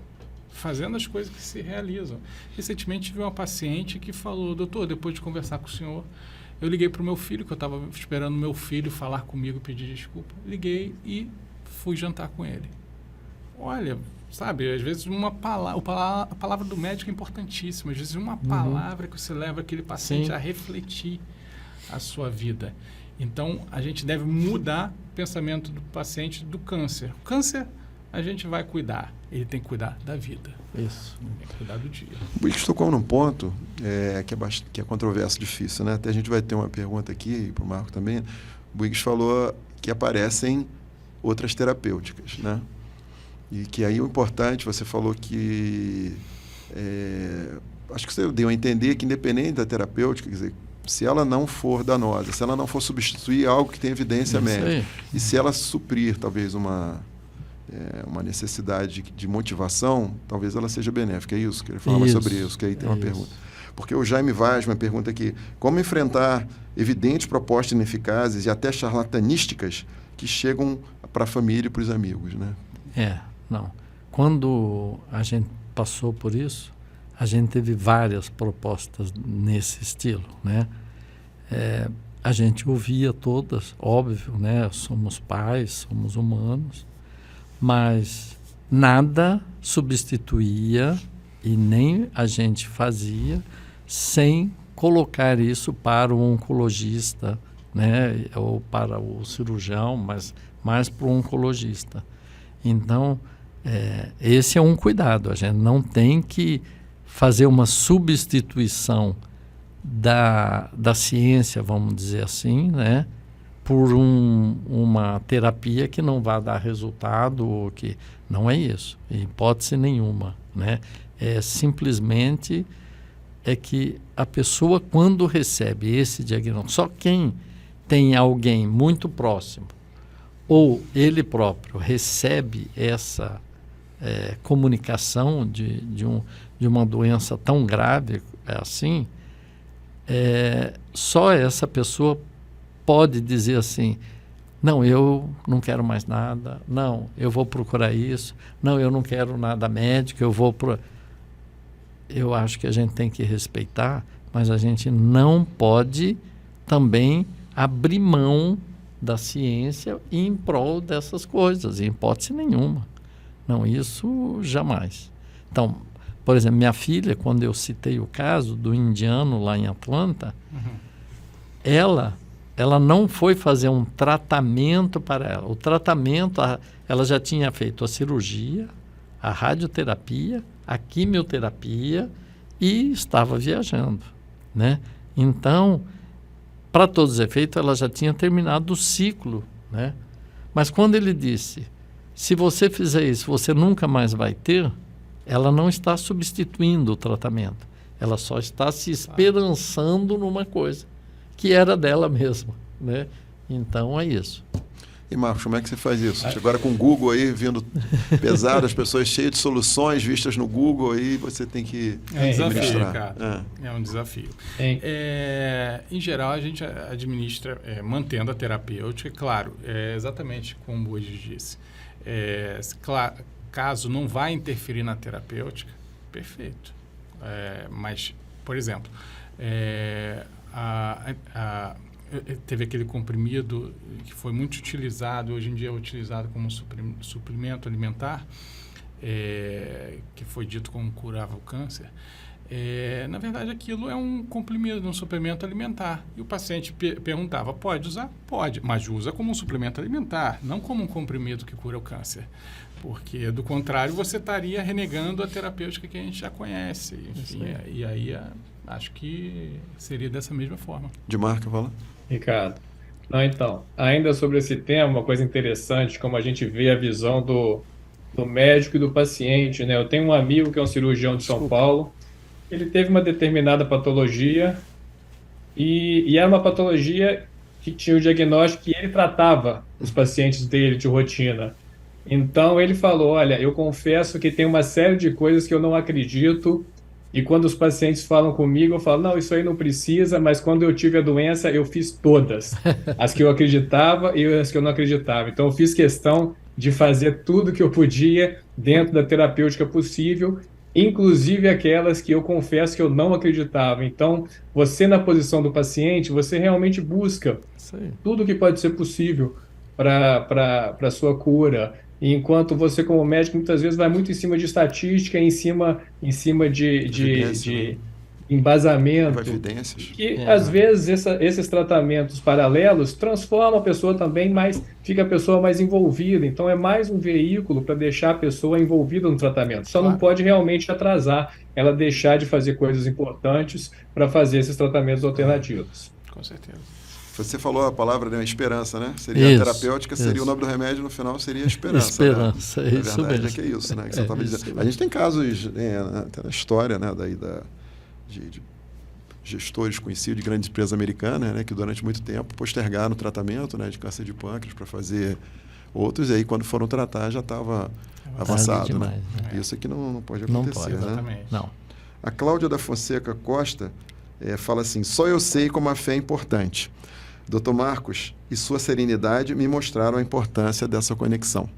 fazendo as coisas que se realizam. Recentemente tive uma paciente que falou, doutor, depois de conversar com o senhor, Eu liguei para o meu filho, que eu estava esperando meu filho falar comigo, pedir desculpa. Liguei e fui jantar com ele. Olha, sabe, às vezes a palavra do médico é importantíssima. Às vezes uma palavra que você leva aquele paciente Sim. a refletir a sua vida. Então, a gente deve mudar o pensamento do paciente do câncer. O câncer, a gente vai cuidar. Ele tem que cuidar da vida. Isso. Tem que cuidar do dia. O Wicks tocou num ponto que é controverso, difícil, né? Até a gente vai ter uma pergunta aqui, para o Marco também. O Wicks falou que aparecem outras terapêuticas, né? E que aí o importante, você falou que... acho que você deu a entender que independente da terapêutica, quer dizer, se ela não for danosa, se ela não for substituir algo que tem evidência Isso médica, aí. e se ela suprir talvez uma necessidade de motivação, talvez ela seja benéfica. É isso, queria falar mais sobre isso, que aí tem uma pergunta. Porque o Jaime Vasman pergunta aqui, como enfrentar evidentes propostas ineficazes e até charlatanísticas que chegam para a família e para os amigos, né? Não. Quando a gente passou por isso, a gente teve várias propostas nesse estilo, né? A gente ouvia todas, óbvio, né? Somos pais, somos humanos, mas nada substituía e nem a gente fazia sem colocar isso para o oncologista, né? Ou para o cirurgião, mas mais para o oncologista. Então, esse é um cuidado. A gente não tem que fazer uma substituição da ciência, vamos dizer assim, né? Por uma terapia que não vai dar resultado, ou que não é isso, em hipótese nenhuma, né? Simplesmente que a pessoa, quando recebe esse diagnóstico, só quem tem alguém muito próximo ou ele próprio recebe essa comunicação de uma doença tão grave assim, só essa pessoa pode dizer assim, não, eu não quero mais nada, não, eu vou procurar isso, não, eu não quero nada médico, eu acho que a gente tem que respeitar, mas a gente não pode também abrir mão da ciência em prol dessas coisas, em hipótese nenhuma. Não, isso jamais. Então, por exemplo, minha filha, quando eu citei o caso do indiano lá em Atlanta, ela não foi fazer um tratamento para ela. O tratamento, ela já tinha feito a cirurgia, a radioterapia, a quimioterapia e estava viajando, né? Então, para todos os efeitos, ela já tinha terminado o ciclo, né? Mas quando ele disse, se você fizer isso, você nunca mais vai ter, ela não está substituindo o tratamento. Ela só está se esperançando numa coisa que era dela mesma, né? Então, é isso. E, Marcos, como é que você faz isso? Agora com o Google aí vindo pesado, as pessoas cheias de soluções vistas no Google, aí você tem que administrar. Cara. É um desafio. Em geral, a gente administra mantendo a terapêutica, claro, exatamente como o Boas disse. Caso não vá interferir na terapêutica, perfeito. Mas, por exemplo, teve aquele comprimido que foi muito utilizado, hoje em dia é utilizado como suplemento alimentar, que foi dito como curava o câncer. Na verdade, aquilo é um comprimido, um suplemento alimentar. E o paciente perguntava, pode usar? Pode, mas usa como um suplemento alimentar, não como um comprimido que cura o câncer. Porque, do contrário, você estaria renegando a terapêutica que a gente já conhece. Enfim, e aí acho que seria dessa mesma forma. De Marco, fala. Ricardo. Não, então, ainda sobre esse tema, uma coisa interessante, como a gente vê a visão do médico e do paciente, né? Eu tenho um amigo que é um cirurgião de São Paulo, ele teve uma determinada patologia e era uma patologia que tinha o diagnóstico que ele tratava os pacientes dele de rotina. Então, ele falou, olha, eu confesso que tem uma série de coisas que eu não acredito. E quando os pacientes falam comigo, eu falo, não, isso aí não precisa, mas quando eu tive a doença, eu fiz todas. As que eu acreditava e as que eu não acreditava. Então, eu fiz questão de fazer tudo que eu podia dentro da terapêutica possível. inclusive aquelas que eu confesso que eu não acreditava. Então, você na posição do paciente, você realmente busca Isso aí. tudo que pode ser possível para a sua cura. E enquanto você, como médico, muitas vezes vai muito em cima de estatística, em cima Evidência, né? de embasamento, Evidências. que às vezes esses tratamentos paralelos transformam a pessoa também, mas fica a pessoa mais envolvida. Então é mais um veículo para deixar a pessoa envolvida no tratamento. Só não Claro. pode realmente atrasar ela deixar de fazer coisas importantes para fazer esses tratamentos alternativos. Com certeza. Você falou a palavra, né, esperança, né? Seria Isso, terapêutica, seria isso. o nome do remédio, no final seria esperança. Esperança, né? é A isso verdade mesmo. é que é isso, né? Que você estava isso dizendo. mesmo. A gente tem casos, até na história, né, de gestores conhecidos de grandes empresas americanas, né, que durante muito tempo postergaram o tratamento, né, de câncer de pâncreas para fazer outros, e aí quando foram tratar já estava avançado. demais, né? Isso aqui não pode Não acontecer. pode, né? Exatamente. Não. A Cláudia da Fonseca Costa fala assim: só eu sei como a fé é importante. Dr. Marcos e sua serenidade me mostraram a importância dessa conexão.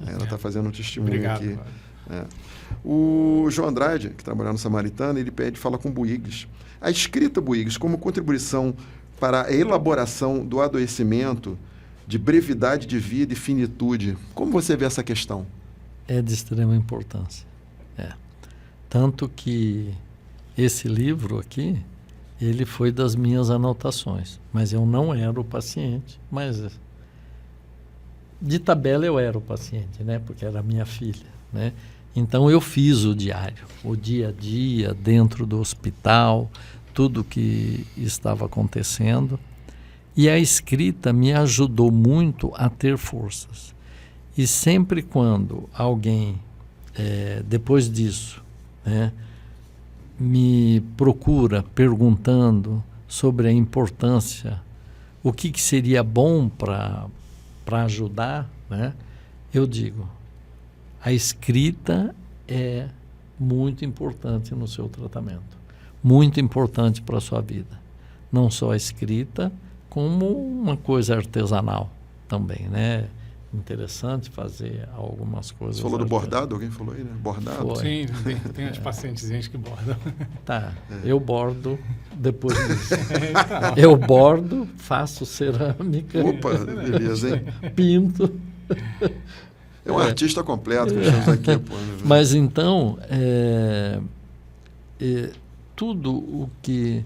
Ela está fazendo um testemunho Obrigado. aqui. Cláudio. O João Andrade, que trabalha no Samaritano, ele fala com Buigles. A escrita, Buigles, como contribuição para a elaboração do adoecimento, de brevidade de vida e finitude, como você vê essa questão? É de extrema importância. Tanto que esse livro aqui, ele foi das minhas anotações, mas eu não era o paciente, mas de tabela eu era o paciente, né? Porque era minha filha, né? Então eu fiz o diário, o dia a dia dentro do hospital, tudo que estava acontecendo, e a escrita me ajudou muito a ter forças. E sempre quando alguém, depois disso, né, me procura perguntando sobre a importância, o que seria bom para ajudar, né, eu digo, a escrita é muito importante no seu tratamento, muito importante para a sua vida. Não só a escrita, como uma coisa artesanal também, né? Interessante fazer algumas coisas. Você falou do bordado? Alguém falou aí, né? Bordado? Foi. Sim, tem as pacientezinhas que bordam. Tá, eu bordo depois disso. Eu bordo, faço cerâmica, Opa, beleza, hein? pinto. É um artista completo que estamos aqui. Pô. Mas então, tudo o que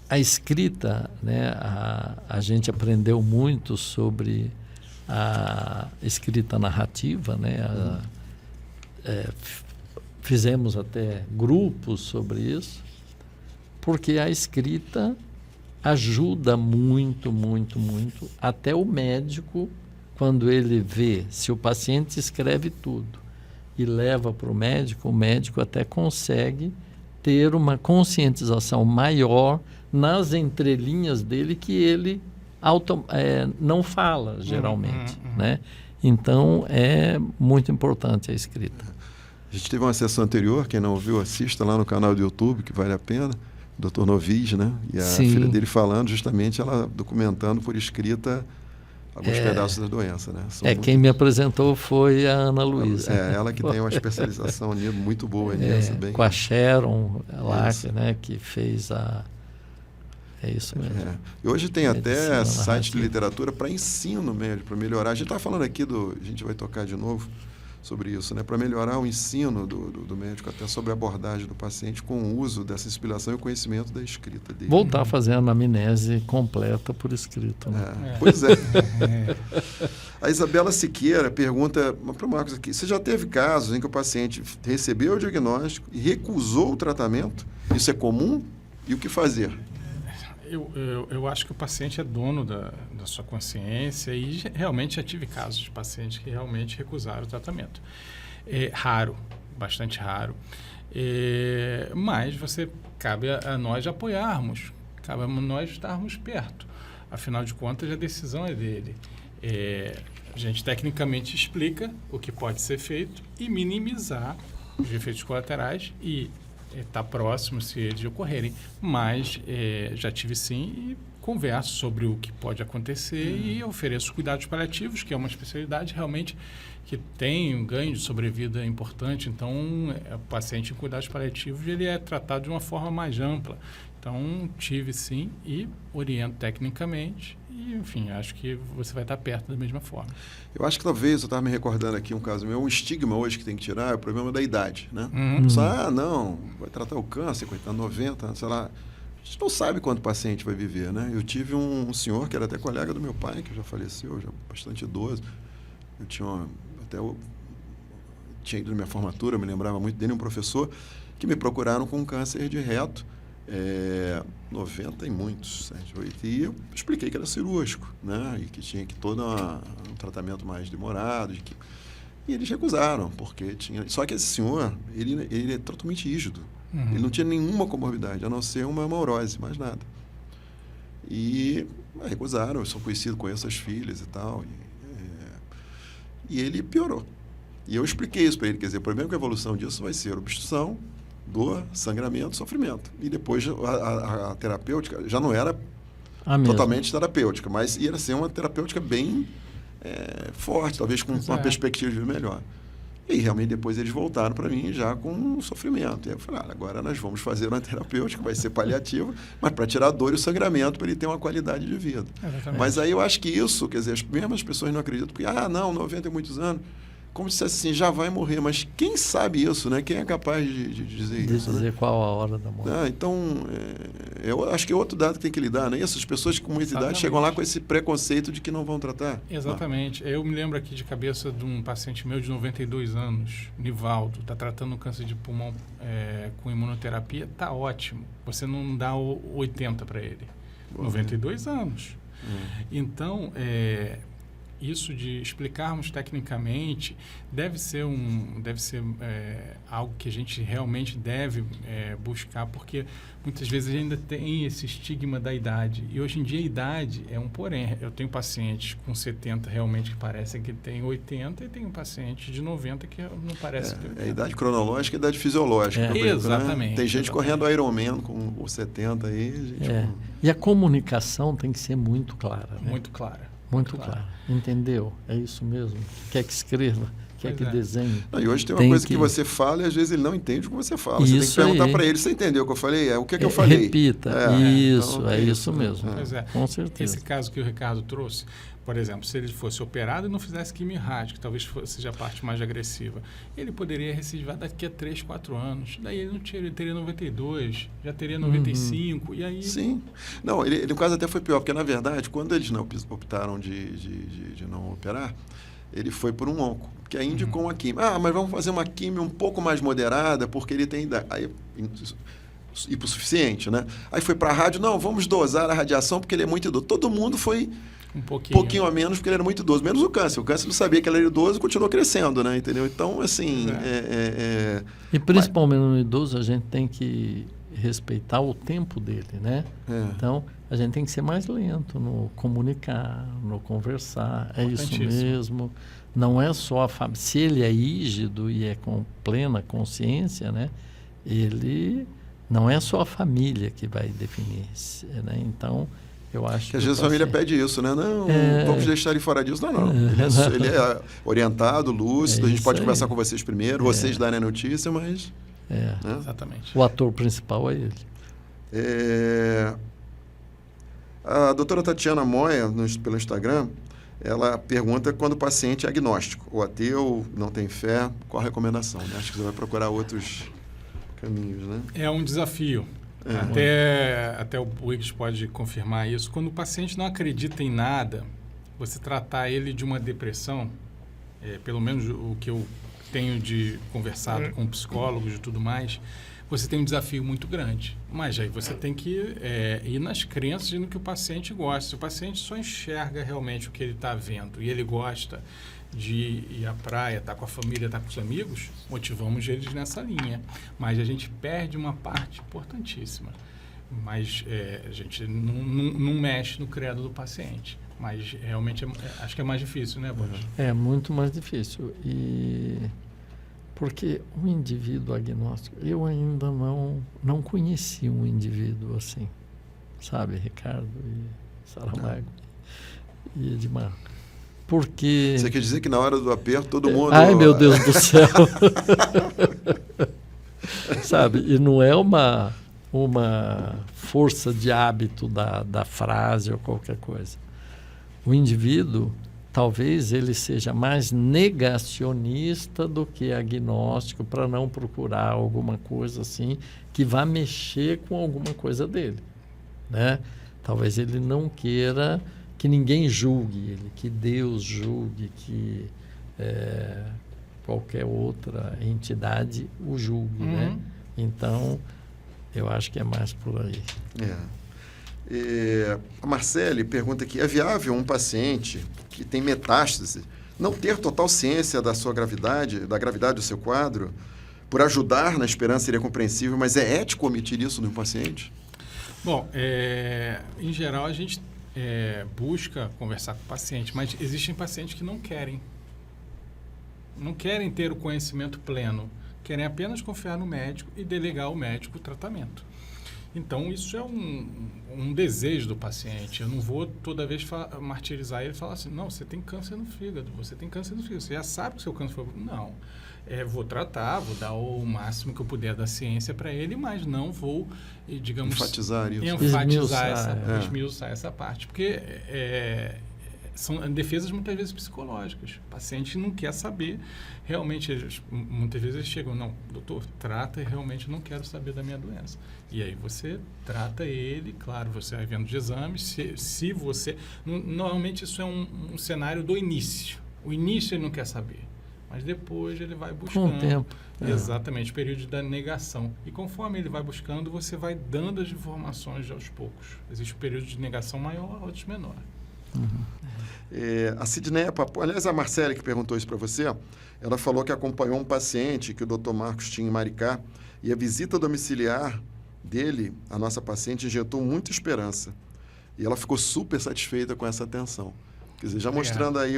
a escrita, né, a gente aprendeu muito sobre a escrita narrativa, né, fizemos até grupos sobre isso, porque a escrita ajuda muito, muito, muito, até o médico, quando ele vê, se o paciente escreve tudo e leva para o médico até consegue ter uma conscientização maior nas entrelinhas dele que ele não fala, geralmente. Né? Então, é muito importante a escrita. A gente teve uma sessão anterior, quem não ouviu, assista lá no canal do YouTube, que vale a pena, Dr. Novis, né? E a Sim. filha dele falando, justamente, ela documentando por escrita alguns pedaços da doença, né? Quem me apresentou foi a Ana Luísa. Ela que tem uma especialização muito boa nisso. Bem... Com a Sharon lá, né, que fez a... É isso mesmo. E hoje tem até site narrativa de literatura para ensino mesmo, para melhorar. A gente está falando aqui a gente vai tocar de novo sobre isso, né? Para melhorar o ensino do médico, até sobre a abordagem do paciente com o uso dessa inspiração e o conhecimento da escrita dele. Voltar a fazer a anamnese completa por escrito. Né? Pois é. A Isabela Siqueira pergunta para o Marcos aqui: você já teve casos em que o paciente recebeu o diagnóstico e recusou o tratamento? Isso é comum? E o que fazer? Eu acho que o paciente é dono da sua consciência e realmente já tive casos de pacientes que realmente recusaram o tratamento. É raro, bastante raro, mas cabe a nós apoiarmos, cabe a nós estarmos perto. Afinal de contas, a decisão é dele. A gente tecnicamente explica o que pode ser feito e minimizar os efeitos colaterais e está próximo se eles ocorrerem, mas já tive sim e converso sobre o que pode acontecer e ofereço cuidados paliativos, que é uma especialidade realmente que tem um ganho de sobrevida importante. Então, o paciente em cuidados paliativos ele é tratado de uma forma mais ampla. Então, tive sim e oriento tecnicamente e, enfim, acho que você vai estar perto da mesma forma. Eu acho que talvez, eu estava me recordando aqui um caso meu, um estigma hoje que tem que tirar é o problema da idade, né? Só, não, vai tratar o câncer, coitado, 90, sei lá. A gente não sabe quanto paciente vai viver, né? Eu tive um senhor que era até colega do meu pai, que já faleceu, já bastante idoso. Eu tinha tinha ido na minha formatura, eu me lembrava muito dele, um professor, que me procuraram com câncer de reto, 90 e muitos, 7, 8, e eu expliquei que era cirúrgico, né? E que tinha que todo um tratamento mais demorado, e eles recusaram, porque tinha... Só que esse senhor, ele é totalmente rígido. Ele não tinha nenhuma comorbidade, a não ser uma hemorroise, mais nada. E recusaram, eu sou conhecido, conheço as filhas e tal. E ele piorou. E eu expliquei isso para ele, quer dizer, primeiro que a evolução disso vai ser obstrução, dor, sangramento, sofrimento. E depois a terapêutica já não era totalmente terapêutica, mas ia ser uma terapêutica bem forte, talvez com uma perspectiva de vida melhor. E realmente depois eles voltaram para mim já com sofrimento. E aí eu falei, agora nós vamos fazer uma terapêutica, vai ser paliativa, mas para tirar a dor e o sangramento, para ele ter uma qualidade de vida. Exatamente. Mas aí eu acho que isso, quer dizer, mesmo as pessoas não acreditam, porque, não, 90 e muitos anos, como se assim, já vai morrer, mas quem sabe isso, né? Quem é capaz de dizer isso? De dizer, né? qual a hora da morte. Então, eu acho que é outro dado que tem que lidar, né? Essas pessoas com muita idade chegam lá com esse preconceito de que não vão tratar. Exatamente. Eu me lembro aqui de cabeça de um paciente meu de 92 anos, Nivaldo, está tratando câncer de pulmão com imunoterapia, está ótimo. Você não dá 80 para ele. 92 anos. Então, isso de explicarmos tecnicamente deve ser algo que a gente realmente deve buscar, porque muitas vezes ainda tem esse estigma da idade. E hoje em dia a idade é um porém. Eu tenho pacientes com 70 realmente que parecem que tem 80 e tenho pacientes de 90 que não parecem ter 80. É a idade cronológica e a idade fisiológica. Exatamente. Né? Tem gente correndo Ironman com os 70 aí. E a comunicação tem que ser muito clara. Né? Muito clara. Muito claro. Entendeu? É isso mesmo. Quer que escreva, quer que desenhe. E hoje tem uma coisa que você fala e às vezes ele não entende o que você fala. Isso você tem que perguntar para ele, você entendeu o que eu falei? O que é que eu falei? Repita. Isso, então, isso mesmo. Pois é. Com certeza. Esse caso que o Ricardo trouxe, por exemplo, se ele fosse operado e não fizesse quimio rádio, que talvez seja a parte mais agressiva, ele poderia recidivar daqui a 3, 4 anos. Daí ele teria 92, já teria 95, e aí... Sim. Não, ele no caso até foi pior, porque na verdade, quando eles não optaram de não operar, ele foi por um onco, que aí indicou uma quimio. Mas vamos fazer uma quimio um pouco mais moderada, porque ele tem idade. Aí, hipossuficiente, né? Aí foi para a rádio, não, vamos dosar a radiação, porque ele é muito idoso. Todo mundo foi... Um pouquinho a menos, porque ele era muito idoso. Menos o câncer. O câncer não sabia que ele era idoso e continuou crescendo, né? Entendeu? Então, assim... E principalmente no idoso, a gente tem que respeitar o tempo dele, né? Então, a gente tem que ser mais lento no comunicar, no conversar. É isso mesmo. Não é só a família. Se ele é rígido e é com plena consciência, né? Ele... Não é só a família que vai definir, né? Então... Eu acho que às vezes a família pede isso, né? Não, vamos deixar ele fora disso. Não. Ele é orientado, lúcido, a gente pode conversar com vocês primeiro, vocês darem a notícia, mas... Né? Exatamente. O ator principal é ele. A doutora Tatiana Moya, pelo Instagram, ela pergunta quando o paciente é agnóstico, ou ateu, não tem fé, qual a recomendação? Né? Acho que você vai procurar outros caminhos, né? É um desafio. Até o Wiggs pode confirmar isso. Quando o paciente não acredita em nada, você tratar ele de uma depressão, pelo menos o que eu tenho conversado com psicólogos e tudo mais, você tem um desafio muito grande. Mas aí você tem que ir nas crenças e no que o paciente gosta. Se o paciente só enxerga realmente o que ele está vendo e ele gosta de ir à praia, estar com a família, estar com os amigos, motivamos eles nessa linha. Mas a gente perde uma parte importantíssima. Mas a gente não mexe no credo do paciente. Mas realmente acho que é mais difícil, né, Boris? É muito mais difícil. Porque o indivíduo agnóstico, eu ainda não conheci um indivíduo assim. sabe, Ricardo e Saramago e Edmar. Porque... Você quer dizer que na hora do aperto todo mundo... Ai, meu Deus do céu! Sabe, e não é uma força de hábito da frase ou qualquer coisa. O indivíduo, talvez ele seja mais negacionista do que agnóstico, para não procurar alguma coisa assim que vá mexer com alguma coisa dele, né? Talvez ele não queira que ninguém julgue ele, que Deus julgue, que qualquer outra entidade o julgue, né? Então, eu acho que é mais por aí. A Marcele pergunta aqui, é viável um paciente que tem metástase não ter total ciência da sua gravidade, da gravidade do seu quadro, por ajudar na esperança seria compreensível, mas é ético omitir isso no paciente? Bom, em geral a gente busca conversar com o paciente, mas existem pacientes que não querem ter o conhecimento pleno, querem apenas confiar no médico e delegar ao médico o tratamento. Então, isso é um desejo do paciente. Eu não vou toda vez martirizar ele e falar assim, não, você tem câncer no fígado, você já sabe que o seu câncer foi... Não, vou tratar, vou dar o máximo que eu puder da ciência para ele, mas não vou, digamos... Enfatizar isso. Esmiuçar essa parte, porque são defesas muitas vezes psicológicas. O paciente não quer saber, realmente, muitas vezes eles chegam, não, doutor, trata e realmente não quero saber da minha doença. E aí você trata ele, claro, você vai vendo de exames, se você... Normalmente isso é um cenário do início. O início ele não quer saber, mas depois ele vai buscando. Com o tempo. Exatamente, o período da negação. E conforme ele vai buscando, você vai dando as informações aos poucos. Existe um período de negação maior, outros menor. A Sidneia Papo, aliás, a Marcele que perguntou isso para você, ela falou que acompanhou um paciente que o Dr. Marcos tinha em Maricá e a visita domiciliar dele, a nossa paciente, injetou muita esperança. E ela ficou super satisfeita com essa atenção. Quer dizer, já mostrando aí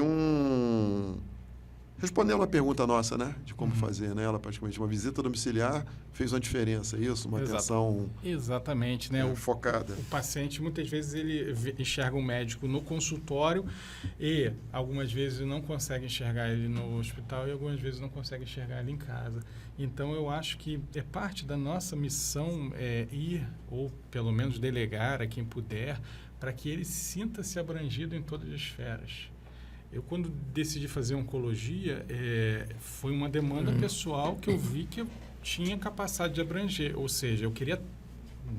respondendo a pergunta nossa, né? De como fazer, né? Ela praticamente, uma visita domiciliar fez uma diferença, isso? Uma atenção... Exatamente, né? Focada. O paciente, muitas vezes, ele enxerga um médico no consultório e, algumas vezes, não consegue enxergar ele no hospital e, algumas vezes, não consegue enxergar ele em casa. Então, eu acho que é parte da nossa missão ir, ou pelo menos delegar a quem puder, para que ele sinta-se abrangido em todas as esferas. Eu, quando decidi fazer oncologia, foi uma demanda pessoal que eu vi que eu tinha capacidade de abranger. Ou seja, eu queria,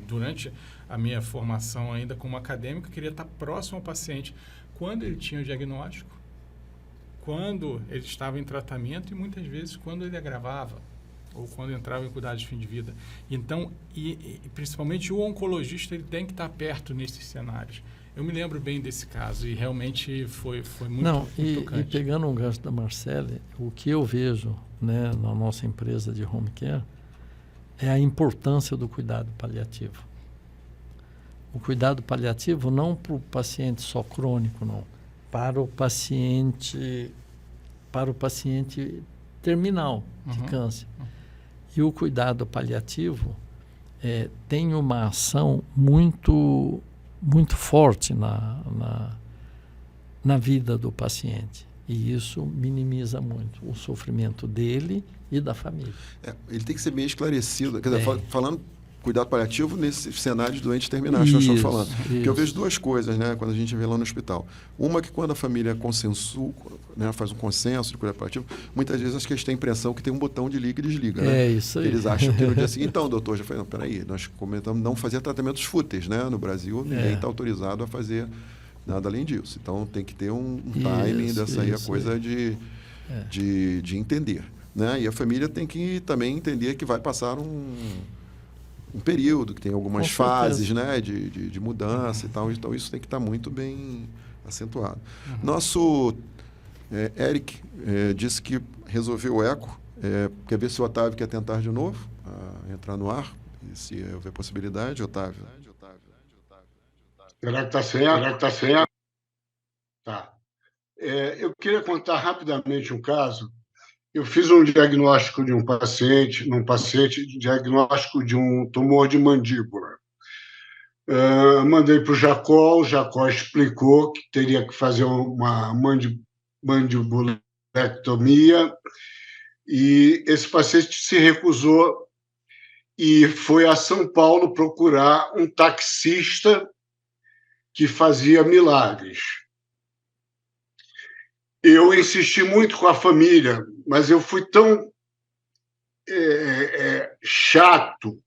durante a minha formação ainda como acadêmico, eu queria estar próximo ao paciente quando ele tinha o diagnóstico, quando ele estava em tratamento e muitas vezes quando ele agravava ou quando entrava em cuidados de fim de vida. Então, e principalmente o oncologista, ele tem que estar perto nesses cenários. Eu me lembro bem desse caso e realmente foi muito, muito tocante. E pegando um gancho da Marcele, o que eu vejo, né, na nossa empresa de home care é a importância do cuidado paliativo. O cuidado paliativo não para o paciente só crônico, não. Para o paciente terminal de câncer. E o cuidado paliativo tem uma ação muito forte na vida do paciente. E isso minimiza muito o sofrimento dele e da família. Ele tem que ser bem esclarecido. Quer dizer, falando cuidado paliativo nesse cenário de doentes terminais que nós estamos falando. Porque eu vejo duas coisas, né, quando a gente vê lá no hospital. Uma que quando a família faz um consenso de cuidado paliativo, muitas vezes acho que eles têm a impressão que tem um botão de liga e desliga. Né? Isso aí. Eles acham que no dia seguinte, então, doutor, já falei, não, peraí, nós comentamos não fazer tratamentos fúteis, né? No Brasil, ninguém está autorizado a fazer nada além disso. Então, tem que ter um timing dessa aí, a coisa de entender. Né? E a família tem que também entender que vai passar um período, que tem algumas fases, né, de mudança e tal. Então, isso tem que estar muito bem acentuado. Nosso Eric disse que resolveu o eco. Quer ver se o Otávio quer tentar de novo entrar no ar? E se houver possibilidade, Otávio. Será que está certo? Tá. Eu queria contar rapidamente um caso. Eu fiz um diagnóstico de um paciente, diagnóstico de um tumor de mandíbula. Mandei para o Jacó explicou que teria que fazer uma mandibulectomia, e esse paciente se recusou e foi a São Paulo procurar um taxista que fazia milagres. Eu insisti muito com a família, mas eu fui tão chato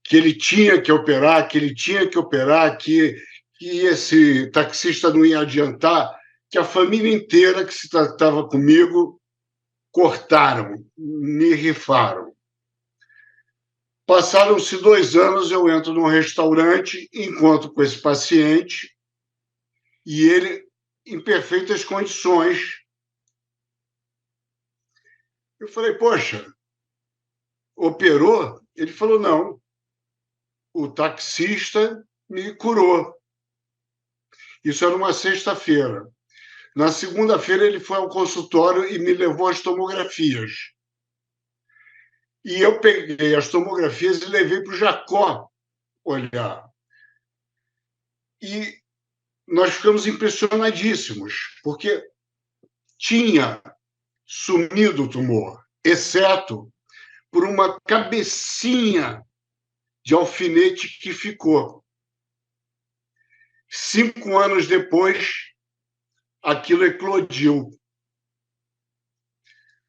que ele tinha que operar, que esse taxista não ia adiantar, que a família inteira que se tratava comigo cortaram, me rifaram. Passaram-se 2 anos, eu entro num restaurante, encontro com esse paciente, e ele em perfeitas condições. Eu falei, poxa, operou? Ele falou, não, o taxista me curou. Isso era uma sexta-feira. Na segunda-feira, ele foi ao consultório e me levou as tomografias. E eu peguei as tomografias e levei para o Jacó olhar. E nós ficamos impressionadíssimos, porque tinha sumido o tumor, exceto por uma cabecinha de alfinete que ficou. 5 anos depois, aquilo eclodiu.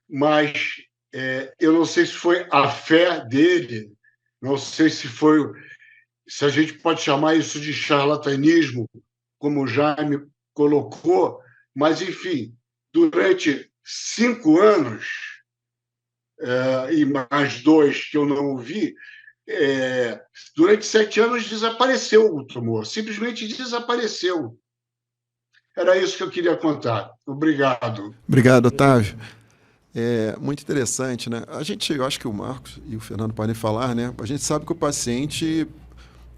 Mas eu não sei se foi a fé dele, não sei se a gente pode chamar isso de charlatanismo, como o Jaime colocou, mas, enfim, durante 5 anos, e mais 2 que eu não vi, durante 7 anos desapareceu o tumor, simplesmente desapareceu. Era isso que eu queria contar. Obrigado. Obrigado, Otávio. Muito interessante, né? Eu acho que o Marcos e o Fernando podem falar, né? A gente sabe que o paciente,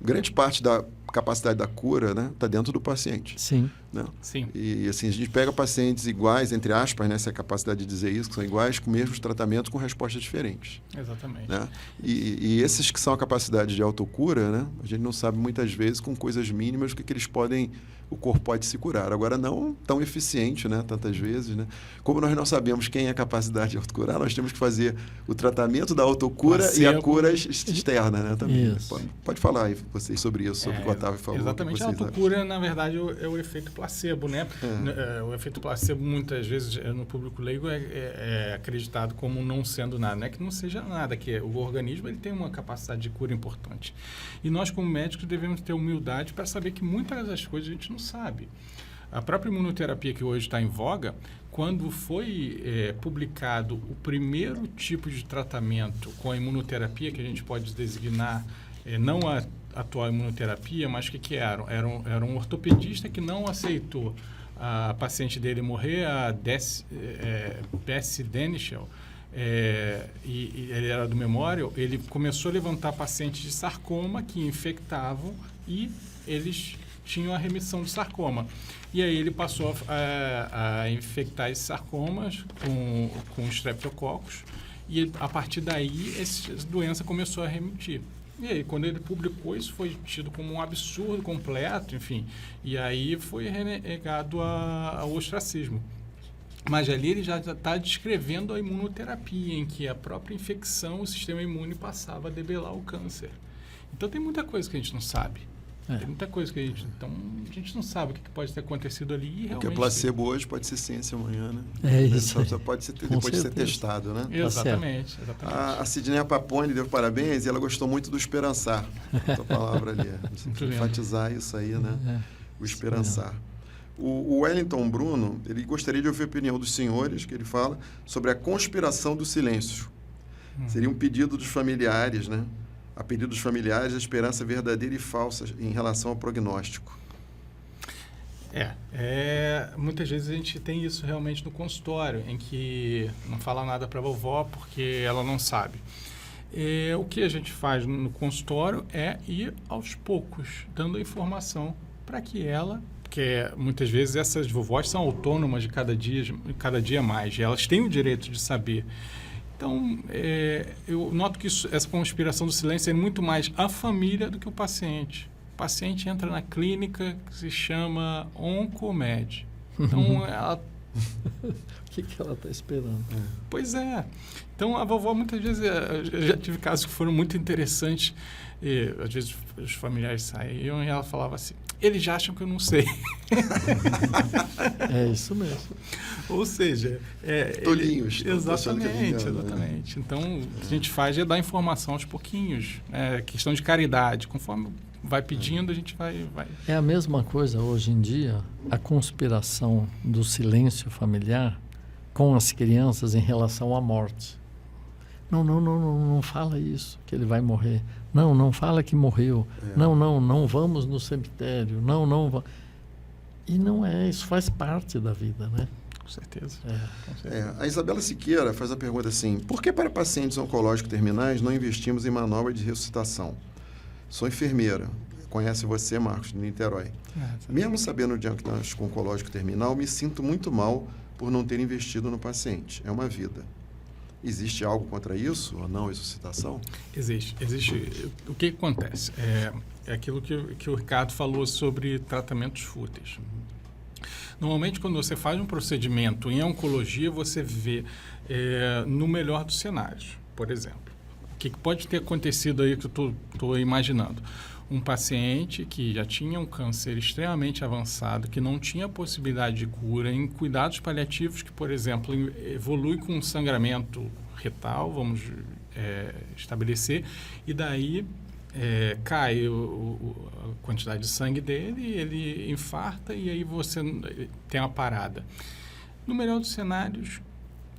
grande parte da capacidade da cura, né, está dentro do paciente. Sim. Né? Sim. E assim, a gente pega pacientes iguais, entre aspas, né, se é a capacidade de dizer isso, que são iguais, com o mesmo tratamento, com respostas diferentes. Exatamente. Né? E esses que são a capacidade de autocura, né, a gente não sabe muitas vezes, com coisas mínimas, o que eles podem, o corpo pode se curar. Agora, não tão eficiente, né, tantas vezes. Né? Como nós não sabemos quem é a capacidade de autocurar, nós temos que fazer o tratamento da autocura e a cura externa. Né, também. Pode falar aí vocês sobre isso, sobre o que o Otávio falou. Exatamente. A autocura, na verdade, é o efeito placebo, né? O efeito placebo, muitas vezes, no público leigo, é acreditado como não sendo nada. Não é que não seja nada, que o organismo ele tem uma capacidade de cura importante. E nós, como médicos, devemos ter humildade para saber que muitas das coisas a gente não sabe. A própria imunoterapia que hoje está em voga, quando foi publicado o primeiro tipo de tratamento com a imunoterapia, que a gente pode designar não a atual imunoterapia, mas o que era? Era um ortopedista que não aceitou a paciente dele morrer, a Bessie Denichel, e ele era do Memorial. Ele começou a levantar pacientes de sarcoma que infectavam e eles tinham a remissão do sarcoma. E aí ele passou a infectar esses sarcomas com streptococcus e a partir daí essa doença começou a remitir. E aí, quando ele publicou, isso foi tido como um absurdo completo, enfim. E aí foi renegado ao ostracismo. Mas ali ele já está descrevendo a imunoterapia, em que a própria infecção, o sistema imune passava a debelar o câncer. Então tem muita coisa que a gente não sabe. Tem muita coisa que a gente não sabe o que pode ter acontecido ali. E realmente, porque placebo hoje pode ser ciência amanhã, né? Isso. Só pode ser depois de ser testado, né? Exatamente. A Sidney Paponi deu parabéns e ela gostou muito do esperançar. Essa palavra ali. Enfatizar isso aí, né? O esperançar. O Wellington Bruno, ele gostaria de ouvir a opinião dos senhores, que ele fala, sobre a conspiração do silêncio. Seria um pedido dos familiares, né? A pedido dos familiares, a esperança verdadeira e falsa em relação ao prognóstico. Muitas vezes a gente tem isso realmente no consultório, em que não fala nada para a vovó porque ela não sabe. O que a gente faz no consultório é ir aos poucos, dando a informação para que ela, porque muitas vezes essas vovós são autônomas de cada dia mais, e elas têm o direito de saber. Então, eu noto que essa conspiração do silêncio é muito mais a família do que o paciente. O paciente entra na clínica que se chama Oncomed. Então, ela... O que ela está esperando? Pois é. Então, a vovó, muitas vezes, eu já tive casos que foram muito interessantes. E, às vezes, os familiares saíam e ela falava assim, eles já acham que eu não sei. É isso mesmo. Ou seja... Tolinhos. Exatamente. Então, o que a gente faz é dar informação aos pouquinhos. É questão de caridade. Conforme vai pedindo, a gente vai... É a mesma coisa hoje em dia, a conspiração do silêncio familiar com as crianças em relação à morte. Não fala isso, que ele vai morrer. Não fala que morreu. Não vamos no cemitério. Não. E não é, isso faz parte da vida, né? Com certeza. A Isabela Siqueira faz a pergunta assim, por que para pacientes oncológicos terminais não investimos em manobra de ressuscitação? Sou enfermeira, conhece você, Marcos, de Niterói. Mesmo sabendo o diagnóstico oncológico terminal, me sinto muito mal por não ter investido no paciente. É uma vida. Existe algo contra isso ou não, ressuscitação? Existe. O que acontece? É aquilo que o Ricardo falou sobre tratamentos fúteis. Normalmente, quando você faz um procedimento em oncologia, você vê no melhor dos cenários, por exemplo. O que pode ter acontecido aí que eu estou imaginando? Um paciente que já tinha um câncer extremamente avançado, que não tinha possibilidade de cura, em cuidados paliativos que, por exemplo, evolui com sangramento retal, vamos estabelecer, e daí cai a quantidade de sangue dele, ele infarta e aí você tem uma parada. No melhor dos cenários,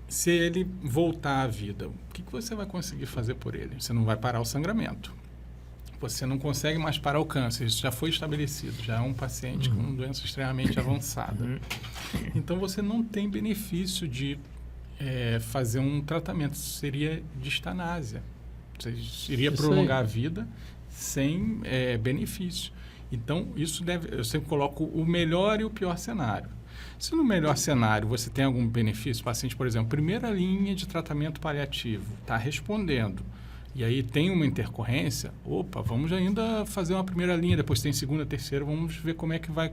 se ele voltar à vida, o que você vai conseguir fazer por ele? Você não vai parar o sangramento. Você não consegue mais parar o câncer, isso já foi estabelecido, já é um paciente com uma doença extremamente avançada. Então, você não tem benefício de fazer um tratamento, isso seria distanásia. Você iria prolongar a vida sem benefício. Então, eu sempre coloco o melhor e o pior cenário. Se no melhor cenário você tem algum benefício, o paciente, por exemplo, primeira linha de tratamento paliativo, está respondendo, e aí tem uma intercorrência, vamos ainda fazer uma primeira linha, depois tem segunda, terceira, vamos ver como é que vai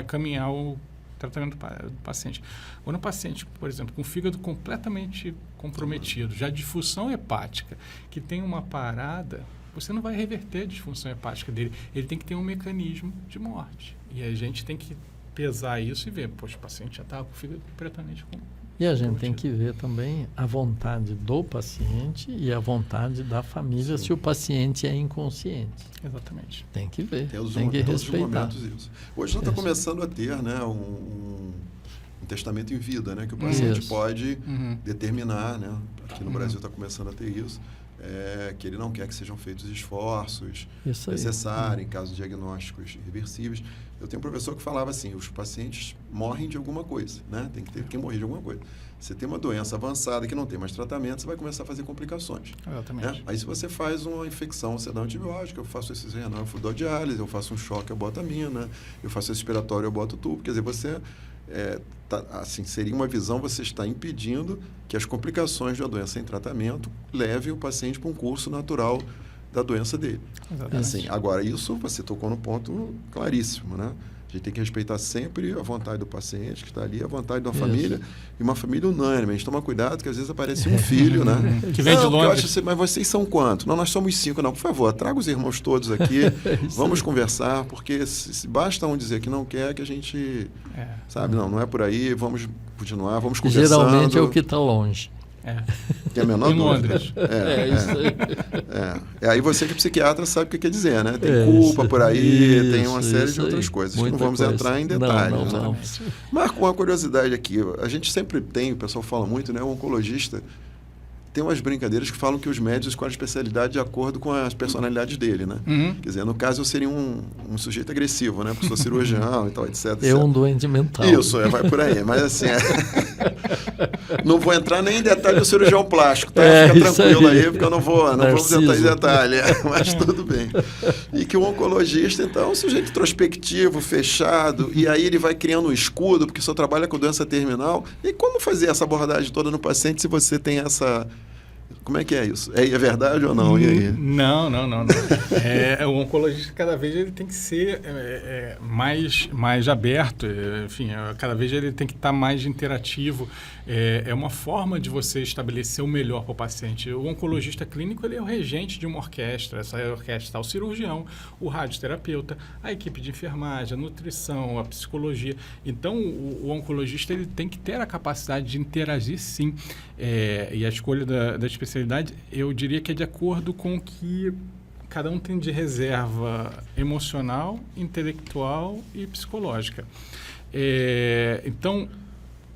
caminhar o tratamento do paciente. Quando o paciente, por exemplo, com o fígado completamente comprometido, já disfunção hepática, que tem uma parada, você não vai reverter a disfunção hepática dele, ele tem que ter um mecanismo de morte. E a gente tem que pesar isso e ver, o paciente já está com o fígado completamente comprometido. E a gente tem que ver também a vontade do paciente e a vontade da família. Sim. Se o paciente é inconsciente. Exatamente. Tem que ver, tem que respeitar. Isso. Hoje já está começando a ter, né, um testamento em vida, né, que o paciente pode determinar, né, aqui no Brasil está começando a ter isso, que ele não quer que sejam feitos esforços necessários em casos de diagnósticos irreversíveis. Eu tenho um professor que falava assim, os pacientes morrem de alguma coisa, né? Tem que ter que morrer de alguma coisa. Você tem uma doença avançada que não tem mais tratamento, você vai começar a fazer complicações. Exatamente. Né? Aí se você faz uma infecção, você dá um antibiótico, eu faço esse renal, eu dou diálise, eu faço um choque, eu boto amina, eu faço esse respiratório, eu boto tubo. Quer dizer, você... assim, seria uma visão, você está impedindo que as complicações de uma doença em tratamento levem o paciente para um curso natural da doença dele. Assim, agora, isso você tocou no ponto claríssimo, né? A gente tem que respeitar sempre a vontade do paciente que está ali, a vontade da família, e uma família unânime. A gente toma cuidado, que às vezes aparece um filho, né? Que vem de longe. Mas vocês são quanto? Não, nós somos 5. Não, por favor, traga os irmãos todos aqui, vamos conversar, porque se basta um dizer que não quer, que a gente... Sabe, não é por aí, vamos continuar, vamos conversando. Geralmente é o que está longe. Que é a menor em Londres. Isso aí. Aí você que é psiquiatra sabe o que quer dizer, né? Tem culpa por aí, tem uma série de outras coisas. Que não vamos entrar em detalhes. Não. Mas com uma curiosidade aqui, a gente sempre tem, o pessoal fala muito, né? O oncologista tem umas brincadeiras que falam que os médicos escolhem a especialidade de acordo com as personalidades dele, né? Quer dizer, no caso eu seria um sujeito agressivo, né? Porque sou cirurgião e tal, etc. É um doente mental. Isso, vai por aí. Mas assim, não vou entrar nem em detalhe do cirurgião plástico, tá? Fica tranquilo aí, porque eu não vamos entrar em detalhe. Mas tudo bem. E que o oncologista, então, é um sujeito introspectivo, fechado, e aí ele vai criando um escudo, porque só trabalha com doença terminal. E como fazer essa abordagem toda no paciente se você tem essa Como é que é isso? É verdade ou não? E aí? Não. O oncologista, cada vez, ele tem que ser mais aberto, enfim, cada vez ele tem que estar mais interativo. É uma forma de você estabelecer o melhor para o paciente. O oncologista clínico, ele é o regente de uma orquestra. Essa orquestra está o cirurgião, o radioterapeuta, a equipe de enfermagem, a nutrição, a psicologia. Então, o oncologista, ele tem que ter a capacidade de interagir, sim. E a escolha da especialidade, eu diria que é de acordo com o que cada um tem de reserva emocional, intelectual e psicológica. Então,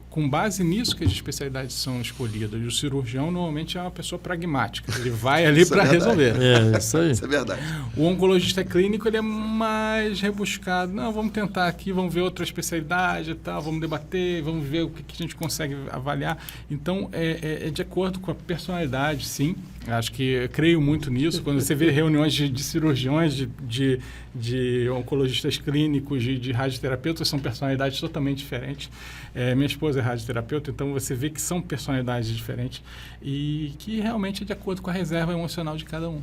com base nisso que as especialidades são escolhidas. E o cirurgião, normalmente, é uma pessoa pragmática. Ele vai ali para resolver. Isso aí. Isso é verdade. O oncologista clínico, ele é mais rebuscado. Não, vamos tentar aqui, vamos ver outra especialidade e tal, vamos debater, vamos ver o que a gente consegue avaliar. Então, é de acordo com a personalidade, sim. Acho que eu creio muito nisso. Quando você vê reuniões de cirurgiões, de oncologistas clínicos, de radioterapeutas, são personalidades totalmente diferentes. Minha esposa é radioterapeuta, então você vê que são personalidades diferentes e que realmente é de acordo com a reserva emocional de cada um.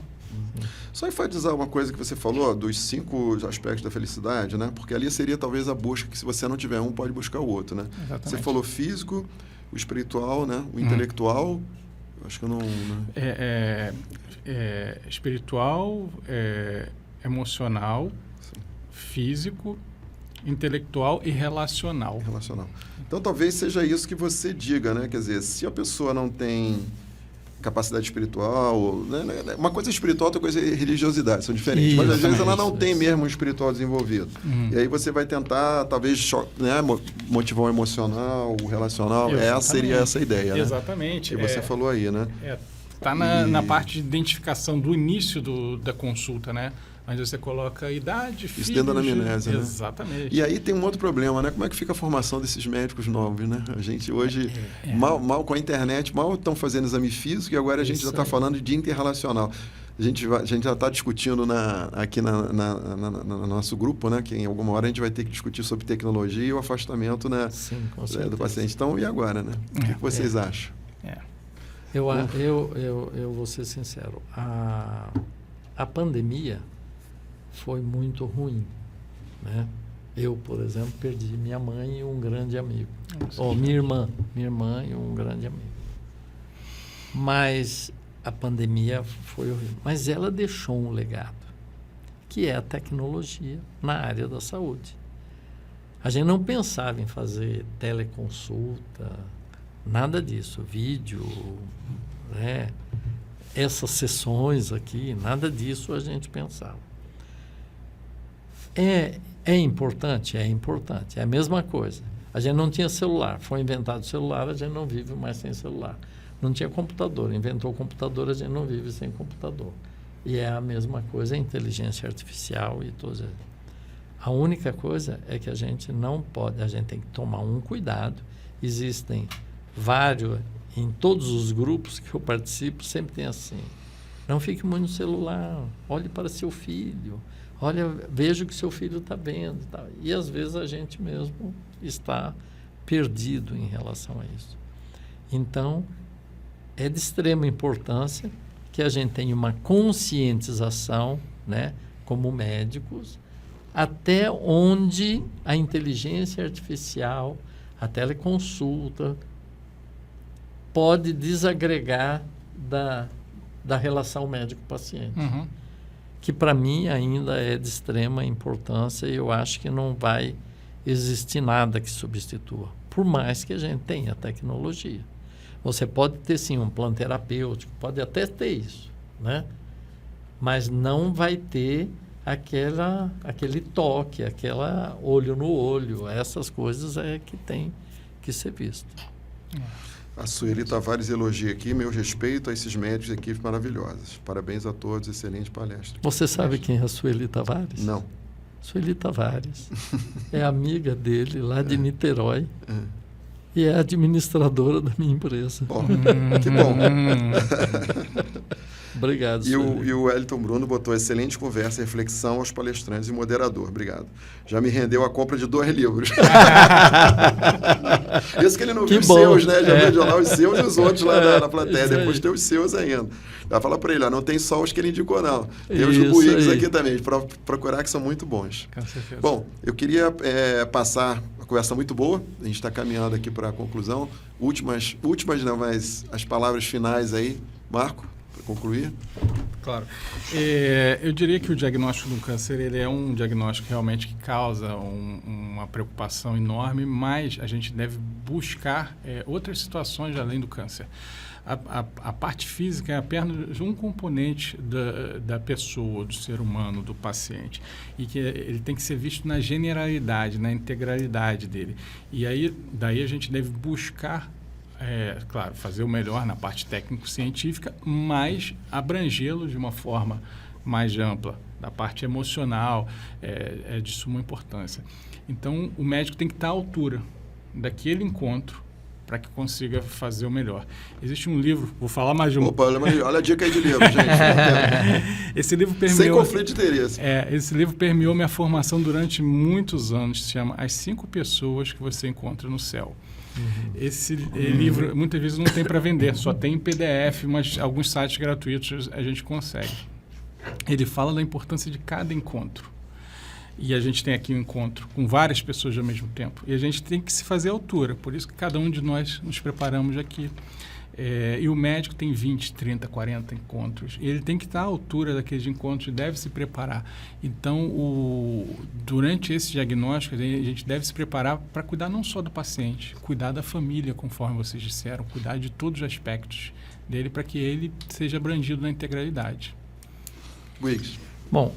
Só enfatizar uma coisa que você falou, dos 5 aspectos da felicidade, né? Porque ali seria talvez a busca que, se você não tiver um, pode buscar o outro, né? Exatamente. Você falou físico, o espiritual, né? O intelectual, acho que eu não... Né? Espiritual, emocional, Sim. Físico, intelectual e relacional. Então, talvez seja isso que você diga, né? Quer dizer, se a pessoa não tem capacidade espiritual, né? Uma coisa é espiritual, outra coisa é religiosidade, são diferentes. Mas, às vezes, ela não tem mesmo um espiritual desenvolvido. E aí você vai tentar, talvez, né? Motivar o emocional, o relacional. Seria essa a ideia, né? Exatamente. Que você falou aí, né? Está na parte de identificação do início da consulta, né? Onde você coloca idade, filhos... Isso dentro da anamnese, né? Exatamente. E aí tem um outro problema, né? Como é que fica a formação desses médicos novos, né? A gente hoje, mal com a internet, mal estão fazendo exame físico e agora a gente já está falando de interrelacional. A gente já está discutindo aqui no nosso grupo, né? Que em alguma hora a gente vai ter que discutir sobre tecnologia e o afastamento, né? Sim, com certeza. Do paciente. Então, e agora, né? O que vocês acham? Eu vou ser sincero. A pandemia foi muito ruim, né? Eu, por exemplo, perdi minha mãe e um grande amigo. Minha irmã e um grande amigo. Mas a pandemia foi horrível. Mas ela deixou um legado, que é a tecnologia na área da saúde. A gente não pensava em fazer teleconsulta, nada disso, vídeo, né? Essas sessões aqui, nada disso a gente pensava. É importante? É importante. É a mesma coisa. A gente não tinha celular. Foi inventado o celular, a gente não vive mais sem celular. Não tinha computador. Inventou o computador, a gente não vive sem computador. E é a mesma coisa, a inteligência artificial e todas. A única coisa é que a gente não pode, a gente tem que tomar um cuidado. Existem vários, em todos os grupos que eu participo, sempre tem assim. Não fique muito no celular, olhe para seu filho. Olha, veja o que seu filho está vendo. Tá? E, às vezes, a gente mesmo está perdido em relação a isso. Então, é de extrema importância que a gente tenha uma conscientização, né, como médicos, até onde a inteligência artificial, a teleconsulta, pode desagregar da relação médico-paciente. Que para mim ainda é de extrema importância e eu acho que não vai existir nada que substitua, por mais que a gente tenha tecnologia. Você pode ter sim um plano terapêutico, pode até ter isso, né? Mas não vai ter aquele toque, aquela olho no olho, essas coisas é que tem que ser visto. A Sueli Tavares elogia aqui, meu respeito a esses médicos e equipes maravilhosas. Parabéns a todos, excelente palestra. Você sabe quem é a Sueli Tavares? Não. Sueli Tavares é amiga dele lá de Niterói e é administradora da minha empresa. Que bom. Obrigado, E o Wellington Bruno botou excelente conversa, reflexão aos palestrantes e moderador. Obrigado. Já me rendeu a compra de 2 livros. Isso que ele não viu os seus, né? Já viu de lá os seus e os outros lá na plateia. Depois tem os seus ainda. Já fala para ele, ó, não tem só os que ele indicou, não. Tem os do Buigs aqui também, para procurar, que são muito bons. Com certeza. Bom, eu queria passar uma conversa muito boa. A gente está caminhando aqui para a conclusão. Últimas não, mas as palavras finais aí. Marco, para concluir. Claro. Eu diria que o diagnóstico do câncer ele é um diagnóstico realmente que causa uma preocupação enorme, mas a gente deve buscar outras situações além do câncer. A parte física é apenas um componente da pessoa, do ser humano, do paciente, e que ele tem que ser visto na generalidade, na integralidade dele. E daí a gente deve buscar, claro, fazer o melhor na parte técnico-científica, mas abrangê-lo de uma forma mais ampla, da parte emocional, é de suma importância. Então, o médico tem que estar à altura daquele encontro para que consiga fazer o melhor. Existe um livro, vou falar mais de um... Opa, olha a dica aí de livro, gente. Esse livro permeou... Sem conflito de interesse. Esse livro permeou minha formação durante muitos anos, se chama As 5 Pessoas que Você Encontra no Céu. Esse livro, muitas vezes, não tem para vender, só tem em PDF, mas alguns sites gratuitos a gente consegue. Ele fala da importância de cada encontro. E a gente tem aqui um encontro com várias pessoas ao mesmo tempo. E a gente tem que se fazer à altura. Por isso que cada um de nós nos preparamos aqui. E o médico tem 20, 30, 40 encontros. E ele tem que estar à altura daqueles encontros e deve se preparar. Então, durante esse diagnóstico, a gente deve se preparar para cuidar não só do paciente, cuidar da família, conforme vocês disseram, cuidar de todos os aspectos dele para que ele seja abrangido na integralidade. Buigs. Bom,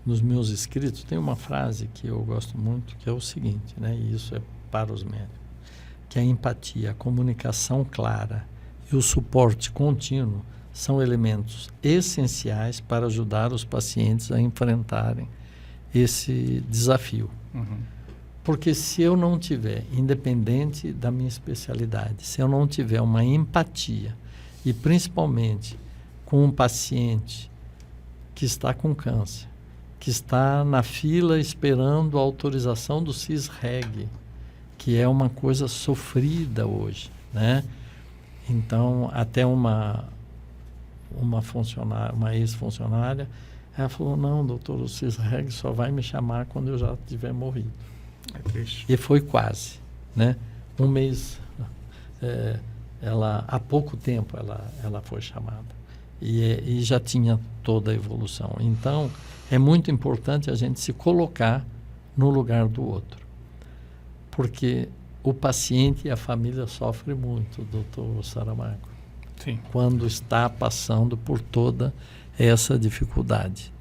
nos meus escritos tem uma frase que eu gosto muito, que é o seguinte, né? E isso é para os médicos, que a empatia, a comunicação clara e o suporte contínuo são elementos essenciais para ajudar os pacientes a enfrentarem esse desafio. Uhum. Porque se eu não tiver, independente da minha especialidade, se eu não tiver uma empatia, e principalmente com um paciente que está com câncer, que está na fila esperando a autorização do CIS-REG, que é uma coisa sofrida hoje, né? Então, até uma ex-funcionária, ela falou, não, doutor, o CIS-REG só vai me chamar quando eu já tiver morrido. É triste. E foi quase, né? Um mês, há pouco tempo ela foi chamada. E já tinha toda a evolução. Então, é muito importante a gente se colocar no lugar do outro. Porque o paciente e a família sofrem muito, doutor Saramago. Sim. Quando está passando por toda essa dificuldade.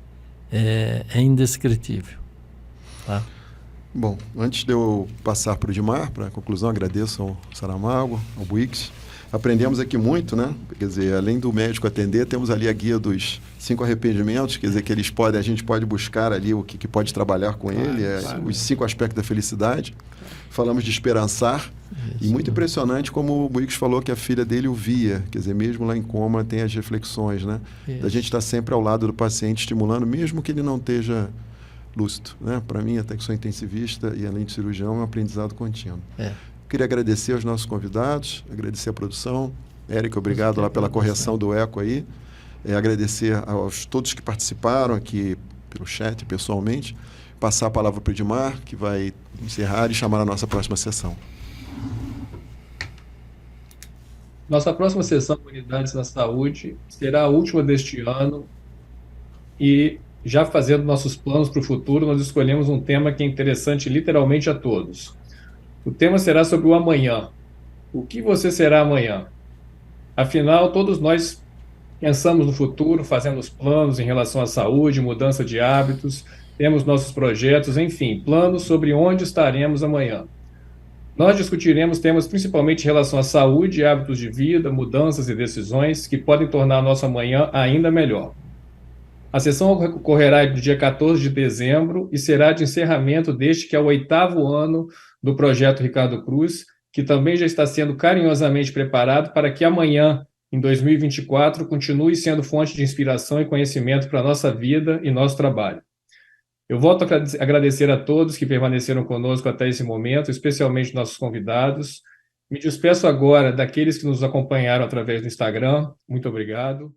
É indescritível. Tá? Bom, antes de eu passar para o Edmar, para a conclusão, agradeço ao Saramago, ao Buigs. Aprendemos aqui muito, né? Quer dizer, além do médico atender, temos ali a guia dos 5 arrependimentos, quer dizer, que a gente pode buscar ali o que pode trabalhar com ele, os 5 aspectos da felicidade. Falamos de esperançar, e muito impressionante como o Buigs falou que a filha dele o via, quer dizer, mesmo lá em coma tem as reflexões, né? Da gente estar sempre ao lado do paciente, estimulando, mesmo que ele não esteja lúcido, né? Para mim, até que sou intensivista e além de cirurgião, é um aprendizado contínuo. Queria agradecer aos nossos convidados, agradecer a produção. Érica, obrigado lá pela correção do eco aí. Agradecer aos todos que participaram aqui pelo chat, pessoalmente. Passar a palavra para o Edmar, que vai encerrar e chamar a nossa próxima sessão. Nossa próxima sessão de Humanidades na Saúde será a última deste ano e, já fazendo nossos planos para o futuro, nós escolhemos um tema que é interessante literalmente a todos. O tema será sobre o amanhã. O que você será amanhã? Afinal, todos nós pensamos no futuro, fazemos planos em relação à saúde, mudança de hábitos, temos nossos projetos, enfim, planos sobre onde estaremos amanhã. Nós discutiremos temas principalmente em relação à saúde, hábitos de vida, mudanças e decisões que podem tornar nosso amanhã ainda melhor. A sessão ocorrerá no dia 14 de dezembro e será de encerramento deste que é o 8º ano do projeto Ricardo Cruz, que também já está sendo carinhosamente preparado para que amanhã, em 2024 continue sendo fonte de inspiração e conhecimento para a nossa vida e nosso trabalho. Eu volto a agradecer a todos que permaneceram conosco até esse momento, especialmente nossos convidados. Me despeço agora daqueles que nos acompanharam através do Instagram. Muito obrigado.